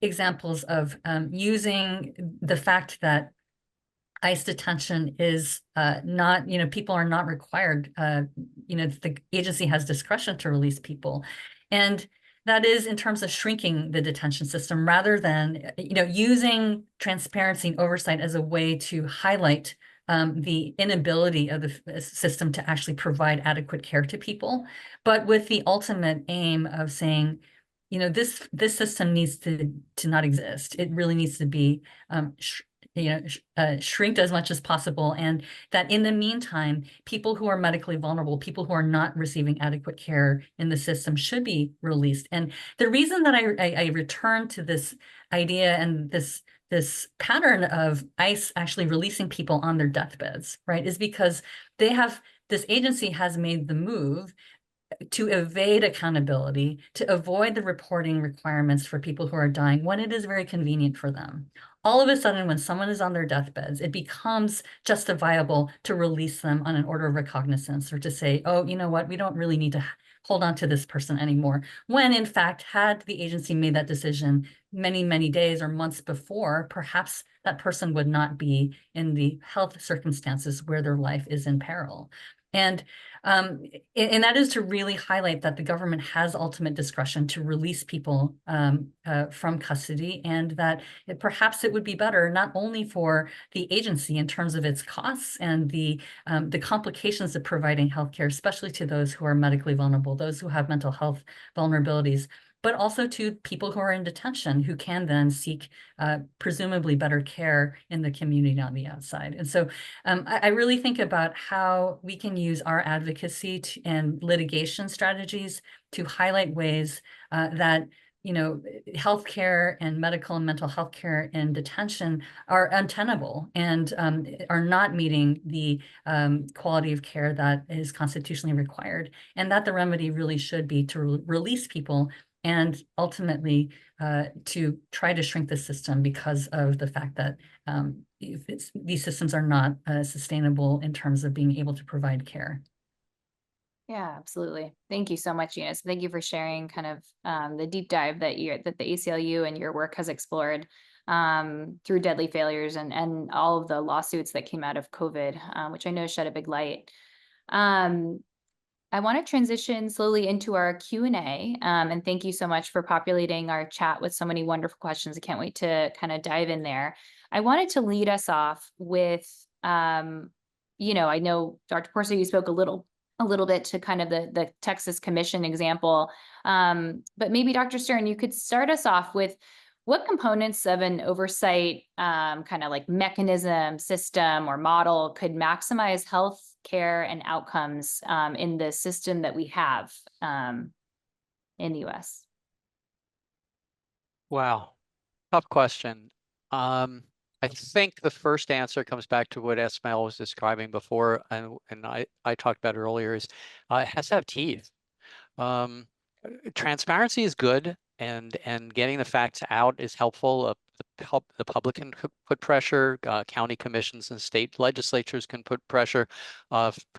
examples of using the fact that ICE detention is not, people are not required, the agency has discretion to release people. And that is in terms of shrinking the detention system rather than, using transparency and oversight as a way to highlight the inability of the system to actually provide adequate care to people, but with the ultimate aim of saying, this system needs to not exist. It really needs to be shrinked as much as possible, and that in the meantime, people who are medically vulnerable, people who are not receiving adequate care in the system should be released. And the reason that I return to this idea and this pattern of ICE actually releasing people on their deathbeds, right, is because this agency has made the move to evade accountability, to avoid the reporting requirements for people who are dying when it is very convenient for them. All of a sudden, when someone is on their deathbeds, it becomes justifiable to release them on an order of recognizance, or to say, oh, you know what, we don't really need to hold on to this person anymore. When in fact, had the agency made that decision many, many days or months before, perhaps that person would not be in the health circumstances where their life is in peril. And that is to really highlight that the government has ultimate discretion to release people from custody, and that perhaps it would be better not only for the agency in terms of its costs and the complications of providing healthcare, especially to those who are medically vulnerable, those who have mental health vulnerabilities, but also to people who are in detention who can then seek presumably better care in the community on the outside. And so I really think about how we can use our advocacy and litigation strategies to highlight ways that healthcare and medical and mental health care in detention are untenable and are not meeting the quality of care that is constitutionally required, and that the remedy really should be to release people and ultimately to try to shrink the system because of the fact that these systems are not sustainable in terms of being able to provide care. Yeah, absolutely. Thank you so much, Eunice. Thank you for sharing kind of the deep dive that the ACLU and your work has explored through deadly failures and all of the lawsuits that came out of COVID, which I know shed a big light. I want to transition slowly into our Q&A, and thank you so much for populating our chat with so many wonderful questions. I can't wait to kind of dive in there. I wanted to lead us off with, I know Dr. Porsa, you spoke a little bit to kind of the Texas Commission example, but maybe Dr. Stern, you could start us off with what components of an oversight kind of like mechanism, system, or model could maximize health care and outcomes in the system that we have in the US? Wow, tough question. I think the first answer comes back to what Esmaeil was describing before, and I talked about earlier, is it has to have teeth. Transparency is good, and getting the facts out is helpful. The public can put pressure, county commissions and state legislatures can put pressure,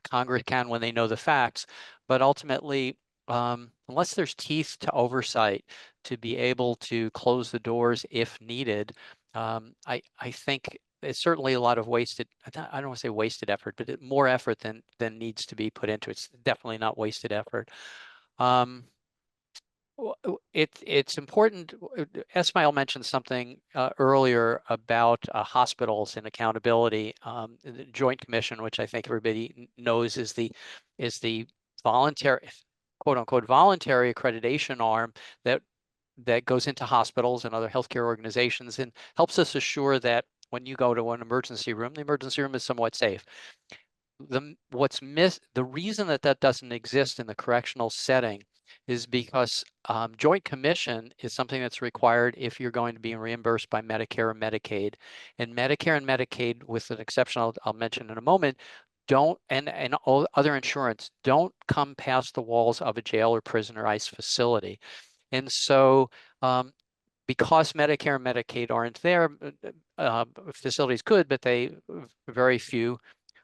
Congress can when they know the facts, but ultimately, unless there's teeth to oversight to be able to close the doors if needed, I think it's certainly a lot of wasted, I don't want to say wasted effort, but more effort than needs to be put into it. It's definitely not wasted effort. It's important. Esmaeil mentioned something earlier about hospitals and accountability. The Joint Commission, which I think everybody knows is the voluntary, quote unquote, voluntary accreditation arm that that goes into hospitals and other healthcare organizations and helps us assure that when you go to an emergency room, the emergency room is somewhat safe. The reason that that doesn't exist in the correctional setting is because Joint Commission is something that's required if you're going to be reimbursed by Medicare or Medicaid. And Medicare and Medicaid, with an exception I'll mention in a moment, don't, and all other insurance, don't come past the walls of a jail or prison or ICE facility. And so because Medicare and Medicaid aren't there, facilities could, but they very few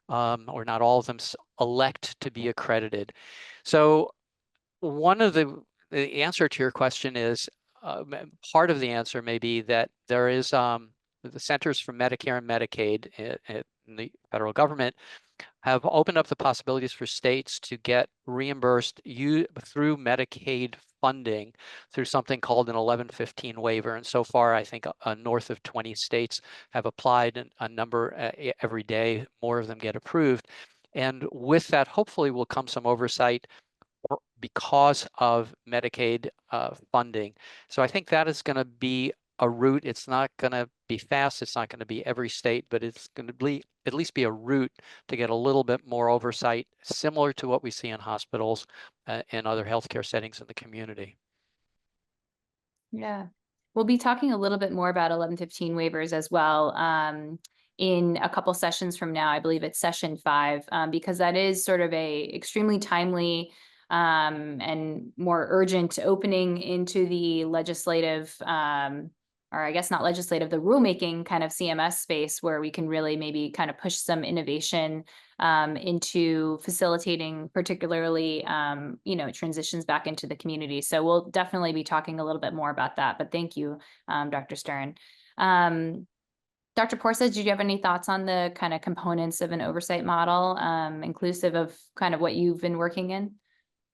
or not all of them elect to be accredited. So one of the answer to your question is, part of the answer may be that there is the Centers for Medicare and Medicaid in the federal government have opened up the possibilities for states to get reimbursed through Medicaid funding through something called an 1115 waiver. And so far, I think north of 20 states have applied, and a number every day, more of them get approved. And with that, hopefully will come some oversight because of Medicaid funding. So I think that is going to be a route. It's not going to be fast. It's not going to be every state, but it's going to be at least be a route to get a little bit more oversight, similar to what we see in hospitals and other healthcare settings in the community. Yeah, we'll be talking a little bit more about 1115 waivers as well in a couple sessions from now. I believe it's session 5, because that is sort of a extremely timely and more urgent opening into the legislative, or I guess not legislative, the rulemaking kind of CMS space, where we can really maybe kind of push some innovation into facilitating particularly, transitions back into the community. So we'll definitely be talking a little bit more about that, but thank you, Dr. Stern. Dr. Porsa, did you have any thoughts on the kind of components of an oversight model, inclusive of kind of what you've been working in?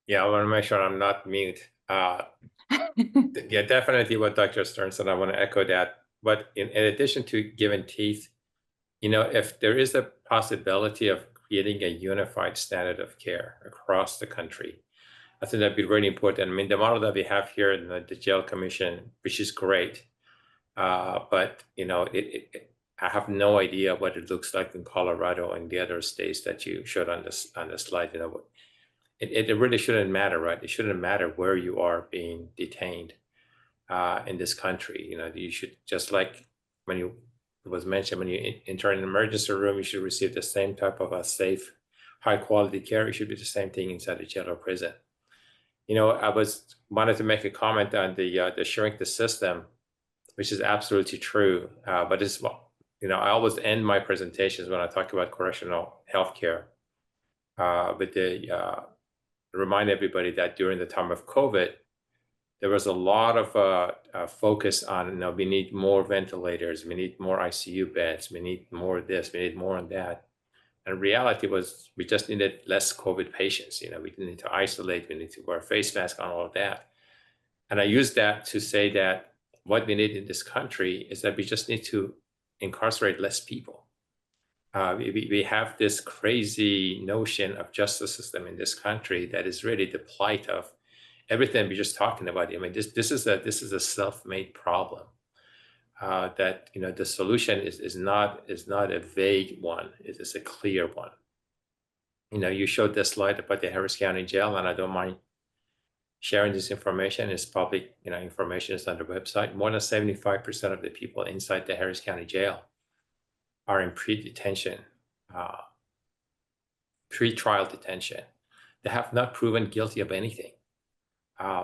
Yeah, I want to make sure I'm not mute. Yeah, definitely what Dr. Stern said, I want to echo that. But in addition to giving teeth, if there is a possibility of creating a unified standard of care across the country, I think that'd be really important. I mean, the model that we have here in the Jail Commission, which is great, but I have no idea what it looks like in Colorado and the other states that you showed on the slide. It really shouldn't matter, right? It shouldn't matter where you are being detained in this country. You should, just like when it was mentioned, when you enter an emergency room, you should receive the same type of a safe, high quality care. It should be the same thing inside the jail or prison. I wanted to make a comment on the shrink the system, which is absolutely true. But it's, I always end my presentations when I talk about correctional healthcare with the remind everybody that during the time of COVID, there was a lot of focus on, we need more ventilators, we need more ICU beds, we need more of this, we need more of that. And reality was we just needed less COVID patients. We didn't need to isolate, we need to wear face masks and all of that. And I use that to say that what we need in this country is that we just need to incarcerate less people. We have this crazy notion of justice system in this country that is really the plight of everything we're just talking about. I mean, this is a self-made problem. That the solution is not a vague one; it is a clear one. You showed this slide about the Harris County Jail, and I don't mind sharing this information. It's public, information is on the website. More than 75% of the people inside the Harris County Jail are in pre-detention, pre-trial detention. They have not proven guilty of anything.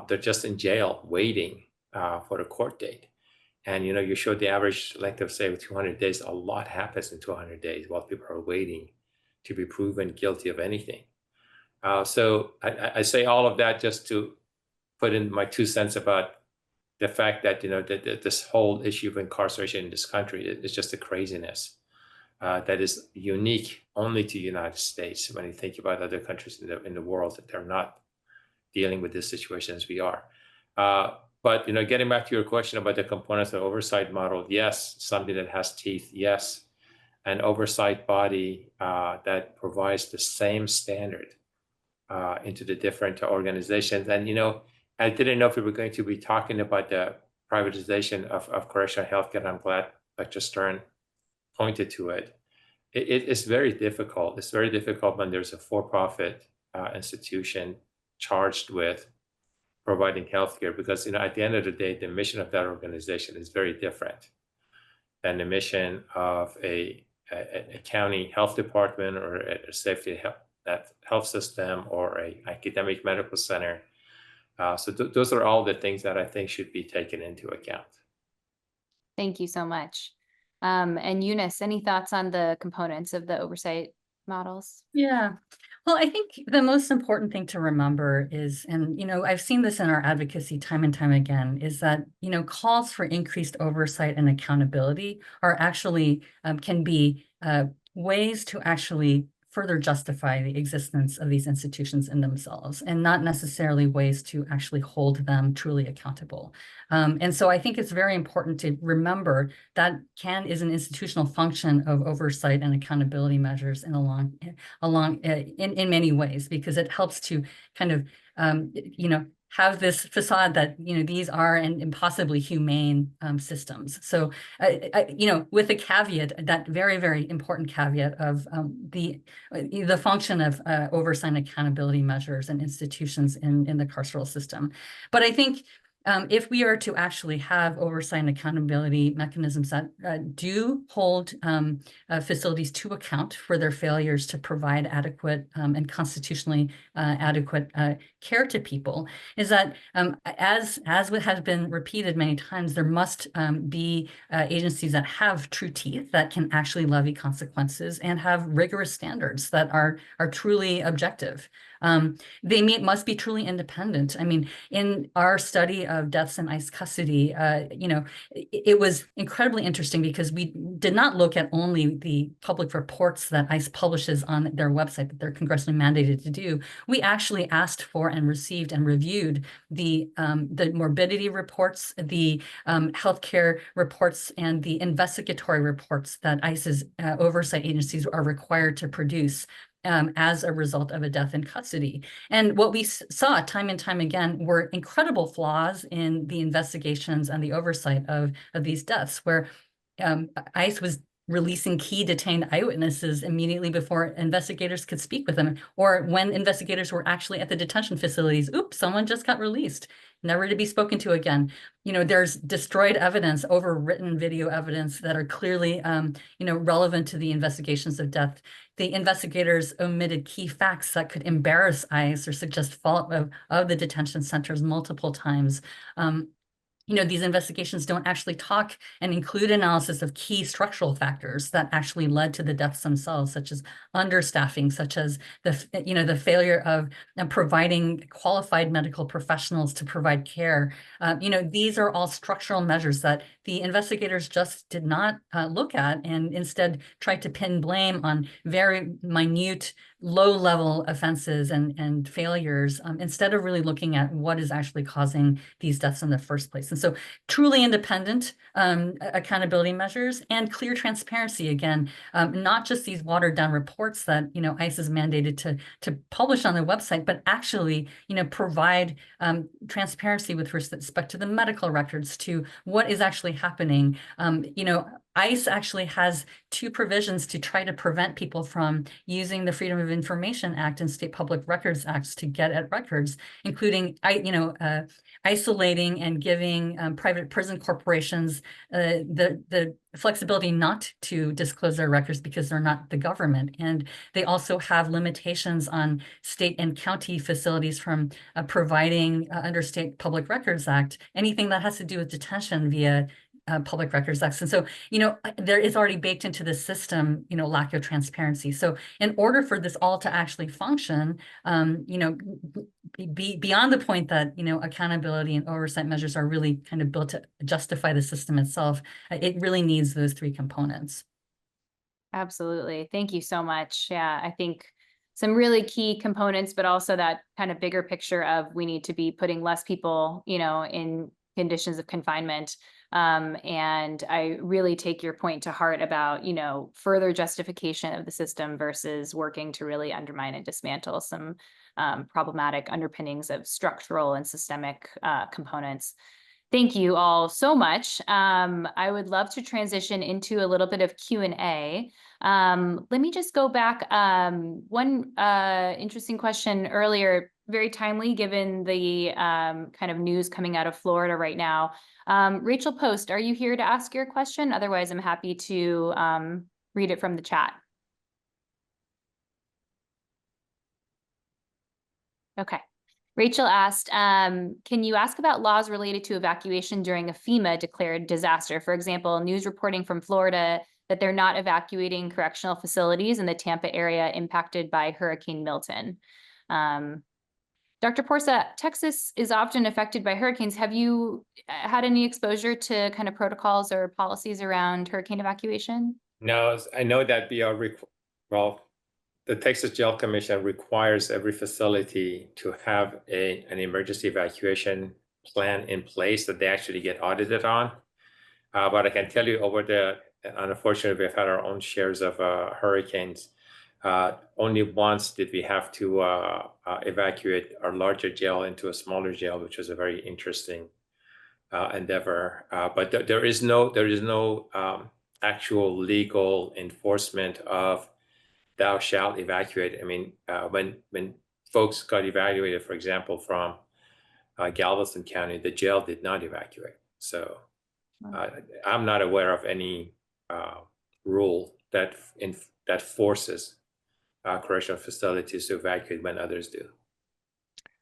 They're just in jail waiting for a court date. And you showed the average length of stay of 200 days. A lot happens in 200 days while people are waiting to be proven guilty of anything. So I say all of that just to put in my 2 cents about the fact that that this whole issue of incarceration in this country is just a craziness that is unique only to the United States. When you think about other countries in the world, that they're not dealing with this situation as we are. But getting back to your question about the components of the oversight model, yes, something that has teeth, yes, an oversight body that provides the same standard into the different organizations. And I didn't know if we were going to be talking about the privatization of correctional healthcare. I'm glad Dr. Stern pointed to it. It's very difficult. It's very difficult when there's a for-profit institution charged with providing healthcare, because at the end of the day, the mission of that organization is very different than the mission of a county health department or a safety health system or a academic medical center. So those are all the things that I think should be taken into account. Thank you so much. And Eunice, any thoughts on the components of the oversight models? Yeah. Well, I think the most important thing to remember is, and I've seen this in our advocacy time and time again, is that calls for increased oversight and accountability are actually can be ways to actually further justify the existence of these institutions in themselves, and not necessarily ways to actually hold them truly accountable. And so I think it's very important to remember that is an institutional function of oversight and accountability measures in in many ways, because it helps to kind of have this facade that these are and possibly humane systems. So with a caveat, that very, very important caveat of the function of oversight and accountability measures and institutions in the carceral system. But I think if we are to actually have oversight and accountability mechanisms that do hold facilities to account for their failures to provide adequate and constitutionally adequate care to people, is that as has been repeated many times, there must be agencies that have true teeth, that can actually levy consequences and have rigorous standards that are truly objective. They must be truly independent. I mean, in our study of deaths in ICE custody, it was incredibly interesting because we did not look at only the public reports that ICE publishes on their website that they're congressionally mandated to do. We actually asked for and received and reviewed the morbidity reports, the healthcare reports, and the investigatory reports that ICE's oversight agencies are required to produce as a result of a death in custody. And what we saw time and time again were incredible flaws in the investigations and the oversight of these deaths, where ICE was releasing key detained eyewitnesses immediately before investigators could speak with them, or when investigators were actually at the detention facilities, oops, someone just got released, never to be spoken to again. There's destroyed evidence, overwritten video evidence that are clearly, relevant to the investigations of death. The investigators omitted key facts that could embarrass ICE or suggest fault of the detention centers multiple times. These investigations don't actually talk and include analysis of key structural factors that actually led to the deaths themselves, such as understaffing, such as the failure of providing qualified medical professionals to provide care. These are all structural measures that the investigators just did not look at, and instead tried to pin blame on very minute, low-level offenses and failures, instead of really looking at what is actually causing these deaths in the first place. And so truly independent accountability measures and clear transparency, again, not just these watered down reports that ICE is mandated to publish on their website, but actually provide transparency with respect to the medical records, to what is actually happening. ICE actually has two provisions to try to prevent people from using the Freedom of Information Act and State Public Records Acts to get at records, including isolating and giving private prison corporations the flexibility not to disclose their records because they're not the government. And they also have limitations on state and county facilities from providing under State Public Records Act anything that has to do with detention via Public Records Acts. And so, there is already baked into the system, lack of transparency. So in order for this all to actually function, beyond the point that, accountability and oversight measures are really kind of built to justify the system itself, it really needs those three components. Absolutely. Thank you so much. Yeah, I think some really key components, but also that kind of bigger picture of we need to be putting less people, in conditions of confinement. And I really take your point to heart about, further justification of the system versus working to really undermine and dismantle some problematic underpinnings of structural and systemic components. Thank you all so much. I would love to transition into a little bit of Q&A. Let me just go back. One interesting question earlier, very timely given the kind of news coming out of Florida right now. Rachel Post, are you here to ask your question? Otherwise, I'm happy to read it from the chat. Okay. Rachel asked, can you ask about laws related to evacuation during a FEMA declared disaster? For example, news reporting from Florida that they're not evacuating correctional facilities in the Tampa area impacted by Hurricane Milton. Dr. Porsa, Texas is often affected by hurricanes. Have you had any exposure to kind of protocols or policies around hurricane evacuation? No, I know that the Texas Jail Commission requires every facility to have an emergency evacuation plan in place that they actually get audited on. But I can tell you unfortunately, we've had our own shares of hurricanes. Only once did we have to evacuate our larger jail into a smaller jail, which was a very interesting endeavor. But there is no actual legal enforcement of thou shalt evacuate. I mean, when folks got evacuated, for example, from Galveston County, the jail did not evacuate. So I'm not aware of any rule that forces correctional facilities to evacuate when others do.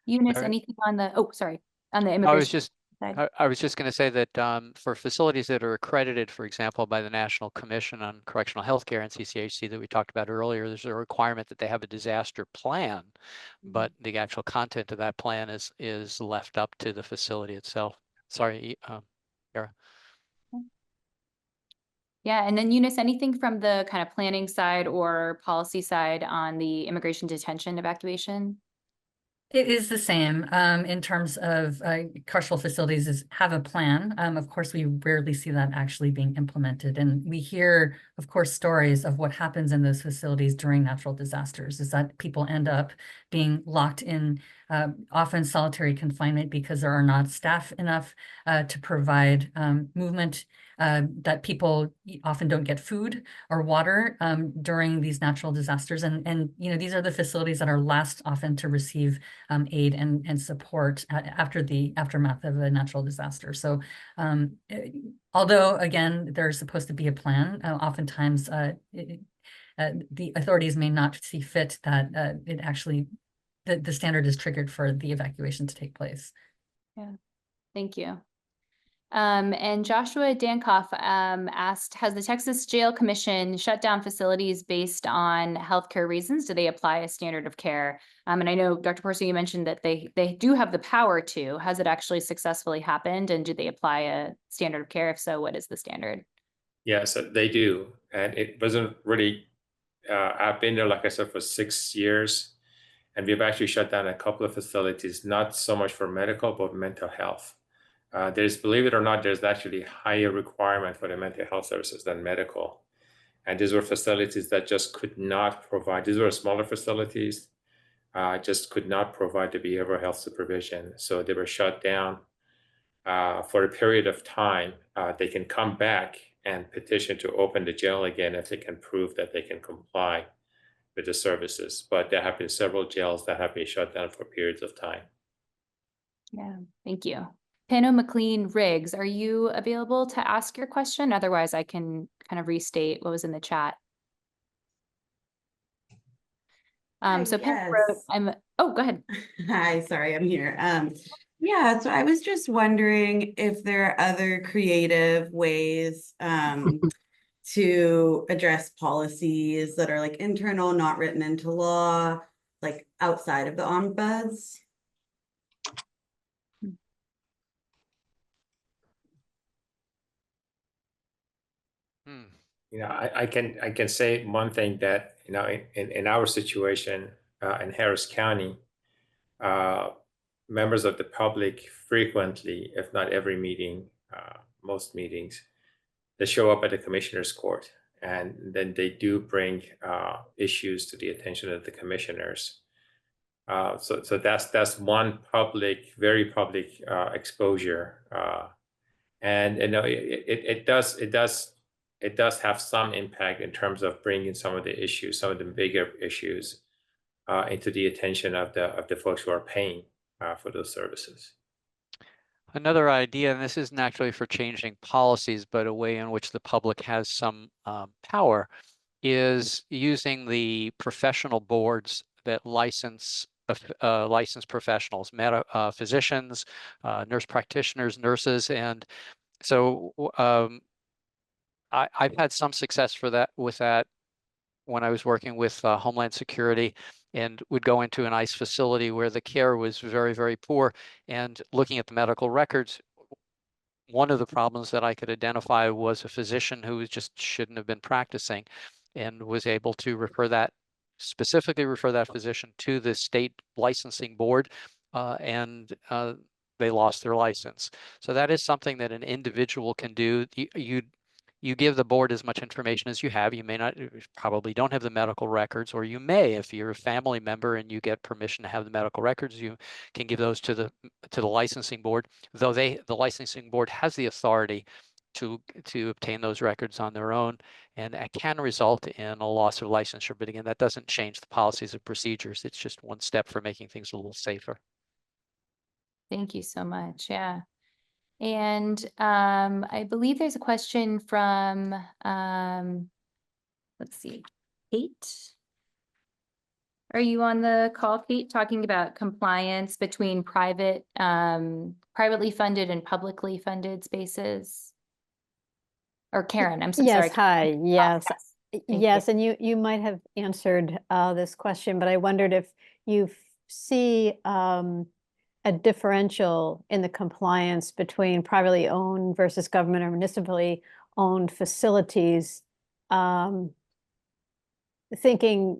Eunice, anything on the, on the immigration I was just side? I was just going to say that for facilities that are accredited, for example, by the National Commission on Correctional Healthcare and CCHC that we talked about earlier, there's a requirement that they have a disaster plan, but the actual content of that plan is left up to the facility itself. Sorry, Kara. Yeah, and then Eunice, anything from the kind of planning side or policy side on the immigration detention evacuation? It is the same in terms of carceral facilities have a plan. Of course, we rarely see that actually being implemented. And we hear, of course, stories of what happens in those facilities during natural disasters, is that people end up being locked in often solitary confinement because there are not staff enough to provide movement, that people often don't get food or water during these natural disasters. And these are the facilities that are last often to receive aid and support after the aftermath of a natural disaster. So although, again, there's supposed to be a plan, oftentimes the authorities may not see fit that it actually, the standard is triggered for the evacuation to take place. Yeah, thank you. And Joshua Dankoff asked, has the Texas Jail Commission shut down facilities based on healthcare reasons? Do they apply a standard of care? And I know, Dr. Porsa, you mentioned that they do have the power to. Has it actually successfully happened? And do they apply a standard of care? If so, what is the standard? Yes, they do. And it wasn't really, I've been there, like I said, for 6 years. And we've actually shut down a couple of facilities, not so much for medical, but mental health. Believe it or not, there's actually higher requirement for the mental health services than medical. And these were facilities that just could not provide, these were smaller facilities, just could not provide the behavioral health supervision. So they were shut down for a period of time. They can come back and petition to open the jail again if they can prove that they can comply with the services. But there have been several jails that have been shut down for periods of time. Yeah, thank you. Pano McLean Riggs, are you available to ask your question? Otherwise, I can kind of restate what was in the chat. So Pano wrote, go ahead. Hi, sorry, I'm here. Yeah, so I was just wondering if there are other creative ways to address policies that are like internal, not written into law, like outside of the ombuds. I can say one thing that, in our situation in Harris County, members of the public frequently, if not every meeting, most meetings, they show up at the commissioner's court, and then they do bring issues to the attention of the commissioners. So that's one public, very public exposure, and you know it does have some impact in terms of bringing some of the issues, some of the bigger issues, into the attention of the folks who are paying for those services. Another idea, and this isn't actually for changing policies, but a way in which the public has some power, is using the professional boards that license licensed professionals, physicians, nurse practitioners, nurses, and so I've had some success with that when I was working with Homeland Security, and would go into an ICE facility where the care was very, very poor, and looking at the medical records, one of the problems that I could identify was a physician who just shouldn't have been practicing, and was able to specifically refer that physician to the state licensing board, and they lost their license. So that is something that an individual can do. You give the board as much information as you have. You may not, probably don't have the medical records, or you may, if you're a family member and you get permission to have the medical records, you can give those to the licensing board, though the licensing board has the authority to obtain those records on their own, and it can result in a loss of licensure. But again, that doesn't change the policies and procedures. It's just one step for making things a little safer. Thank you so much. Yeah. And I believe there's a question from, let's see, Kate. Are you on the call, Kate, talking about compliance between privately funded and publicly funded spaces? Or Karen, I'm so sorry. Yes, hi, yes. Thank Yes, and you might have answered this question, but I wondered if you see a differential in the compliance between privately owned versus government or municipally owned facilities, thinking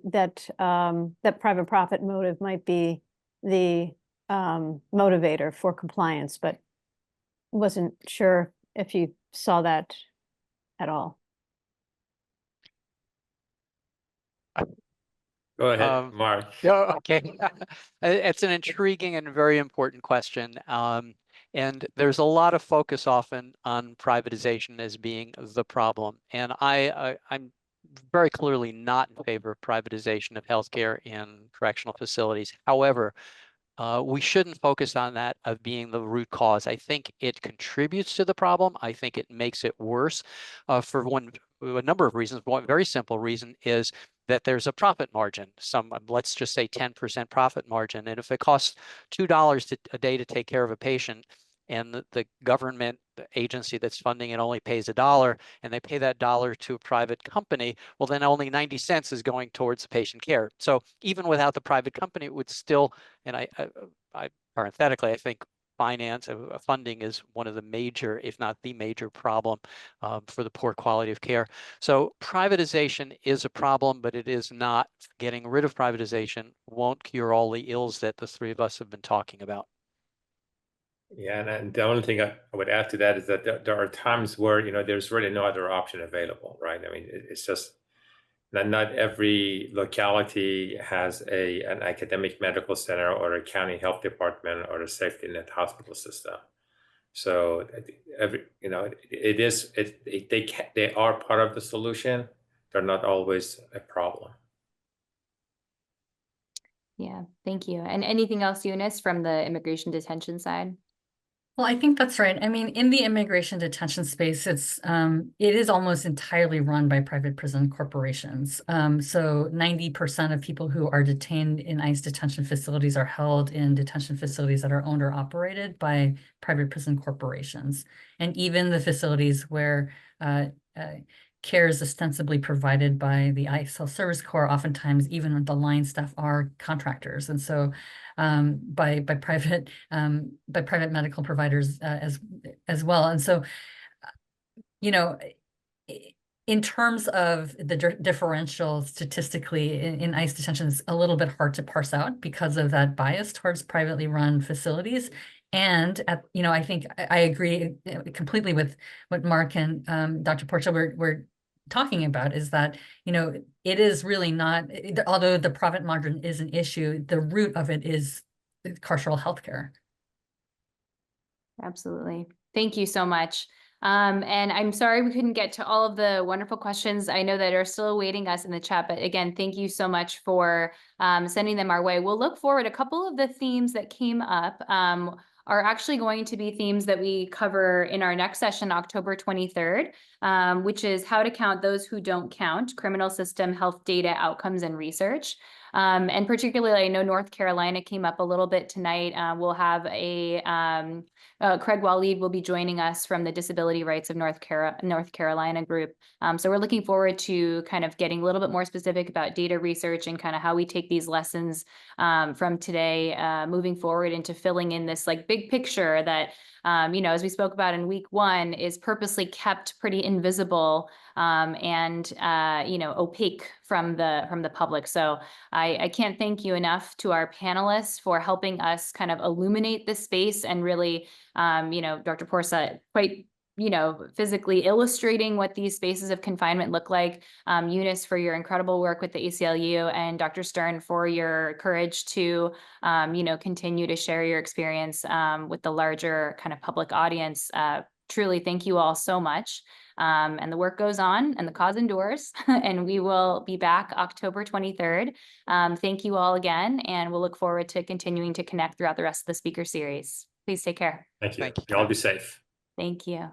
that that private profit motive might be the motivator for compliance, but wasn't sure if you saw that at all. Go ahead, Marc. Yeah, okay. It's an intriguing and very important question. And there's a lot of focus often on privatization as being the problem. And I'm very clearly not in favor of privatization of healthcare in correctional facilities. However, we shouldn't focus on that of being the root cause. I think it contributes to the problem. I think it makes it worse for a number of reasons. One very simple reason is that there's a profit margin, let's just say 10% profit margin. And if it costs $2 a day to take care of a patient, and the government agency that's funding it only pays $1, and they pay that $1 to a private company, well, then only 90 cents is going towards the patient care. So even without the private company, it would still, and I parenthetically, I think funding is one of the major, if not the major problem for the poor quality of care. So privatization is a problem, but it is not. Getting rid of privatization won't cure all the ills that the three of us have been talking about. Yeah, and the only thing I would add to that is that there are times where, you know, there's really no other option available, right? I mean, it's just that not every locality has an academic medical center or a county health department or a safety net hospital system. So they are part of the solution. They're not always a problem. Yeah, thank you. And anything else, Eunice, from the immigration detention side? Well, I think that's right. I mean, in the immigration detention space, it is almost entirely run by private prison corporations. So 90% of people who are detained in ICE detention facilities are held in detention facilities that are owned or operated by private prison corporations. And even the facilities where care is ostensibly provided by the ICE Health Service Corps, oftentimes even the line staff are contractors, and so by private medical providers as well. And so, you know, in terms of the differential statistically in ICE detention, it's a little bit hard to parse out because of that bias towards privately run facilities. And I think I agree completely with what Marc and Dr. Porsa were talking about, is that, it is really not, although the profit margin is an issue, the root of it is carceral healthcare. Absolutely. Thank you so much. And I'm sorry we couldn't get to all of the wonderful questions I know that are still awaiting us in the chat, but again, thank you so much for sending them our way. We'll look forward. A couple of the themes that came up are actually going to be themes that we cover in our next session, October 23rd, which is how to count those who don't count, criminal system, health data, outcomes, and research. And particularly, I know North Carolina came up a little bit tonight. We'll have Craig Waleed will be joining us from the Disability Rights of North Carolina group. So we're looking forward to kind of getting a little bit more specific about data research and kind of how we take these lessons from today moving forward into filling in this like big picture that, as we spoke about in week 1, is purposely kept pretty invisible and opaque from the public. So I can't thank you enough to our panelists for helping us kind of illuminate this space and really, Dr. Porsa quite physically illustrating what these spaces of confinement look like. Eunice, for your incredible work with the ACLU, and Dr. Stern for your courage to, continue to share your experience with the larger kind of public audience. Truly, thank you all so much. And the work goes on and the cause endures, and we will be back October 23rd. Thank you all again, and we'll look forward to continuing to connect throughout the rest of the speaker series. Please take care. Thank you. Thank you. You all be safe. Thank you.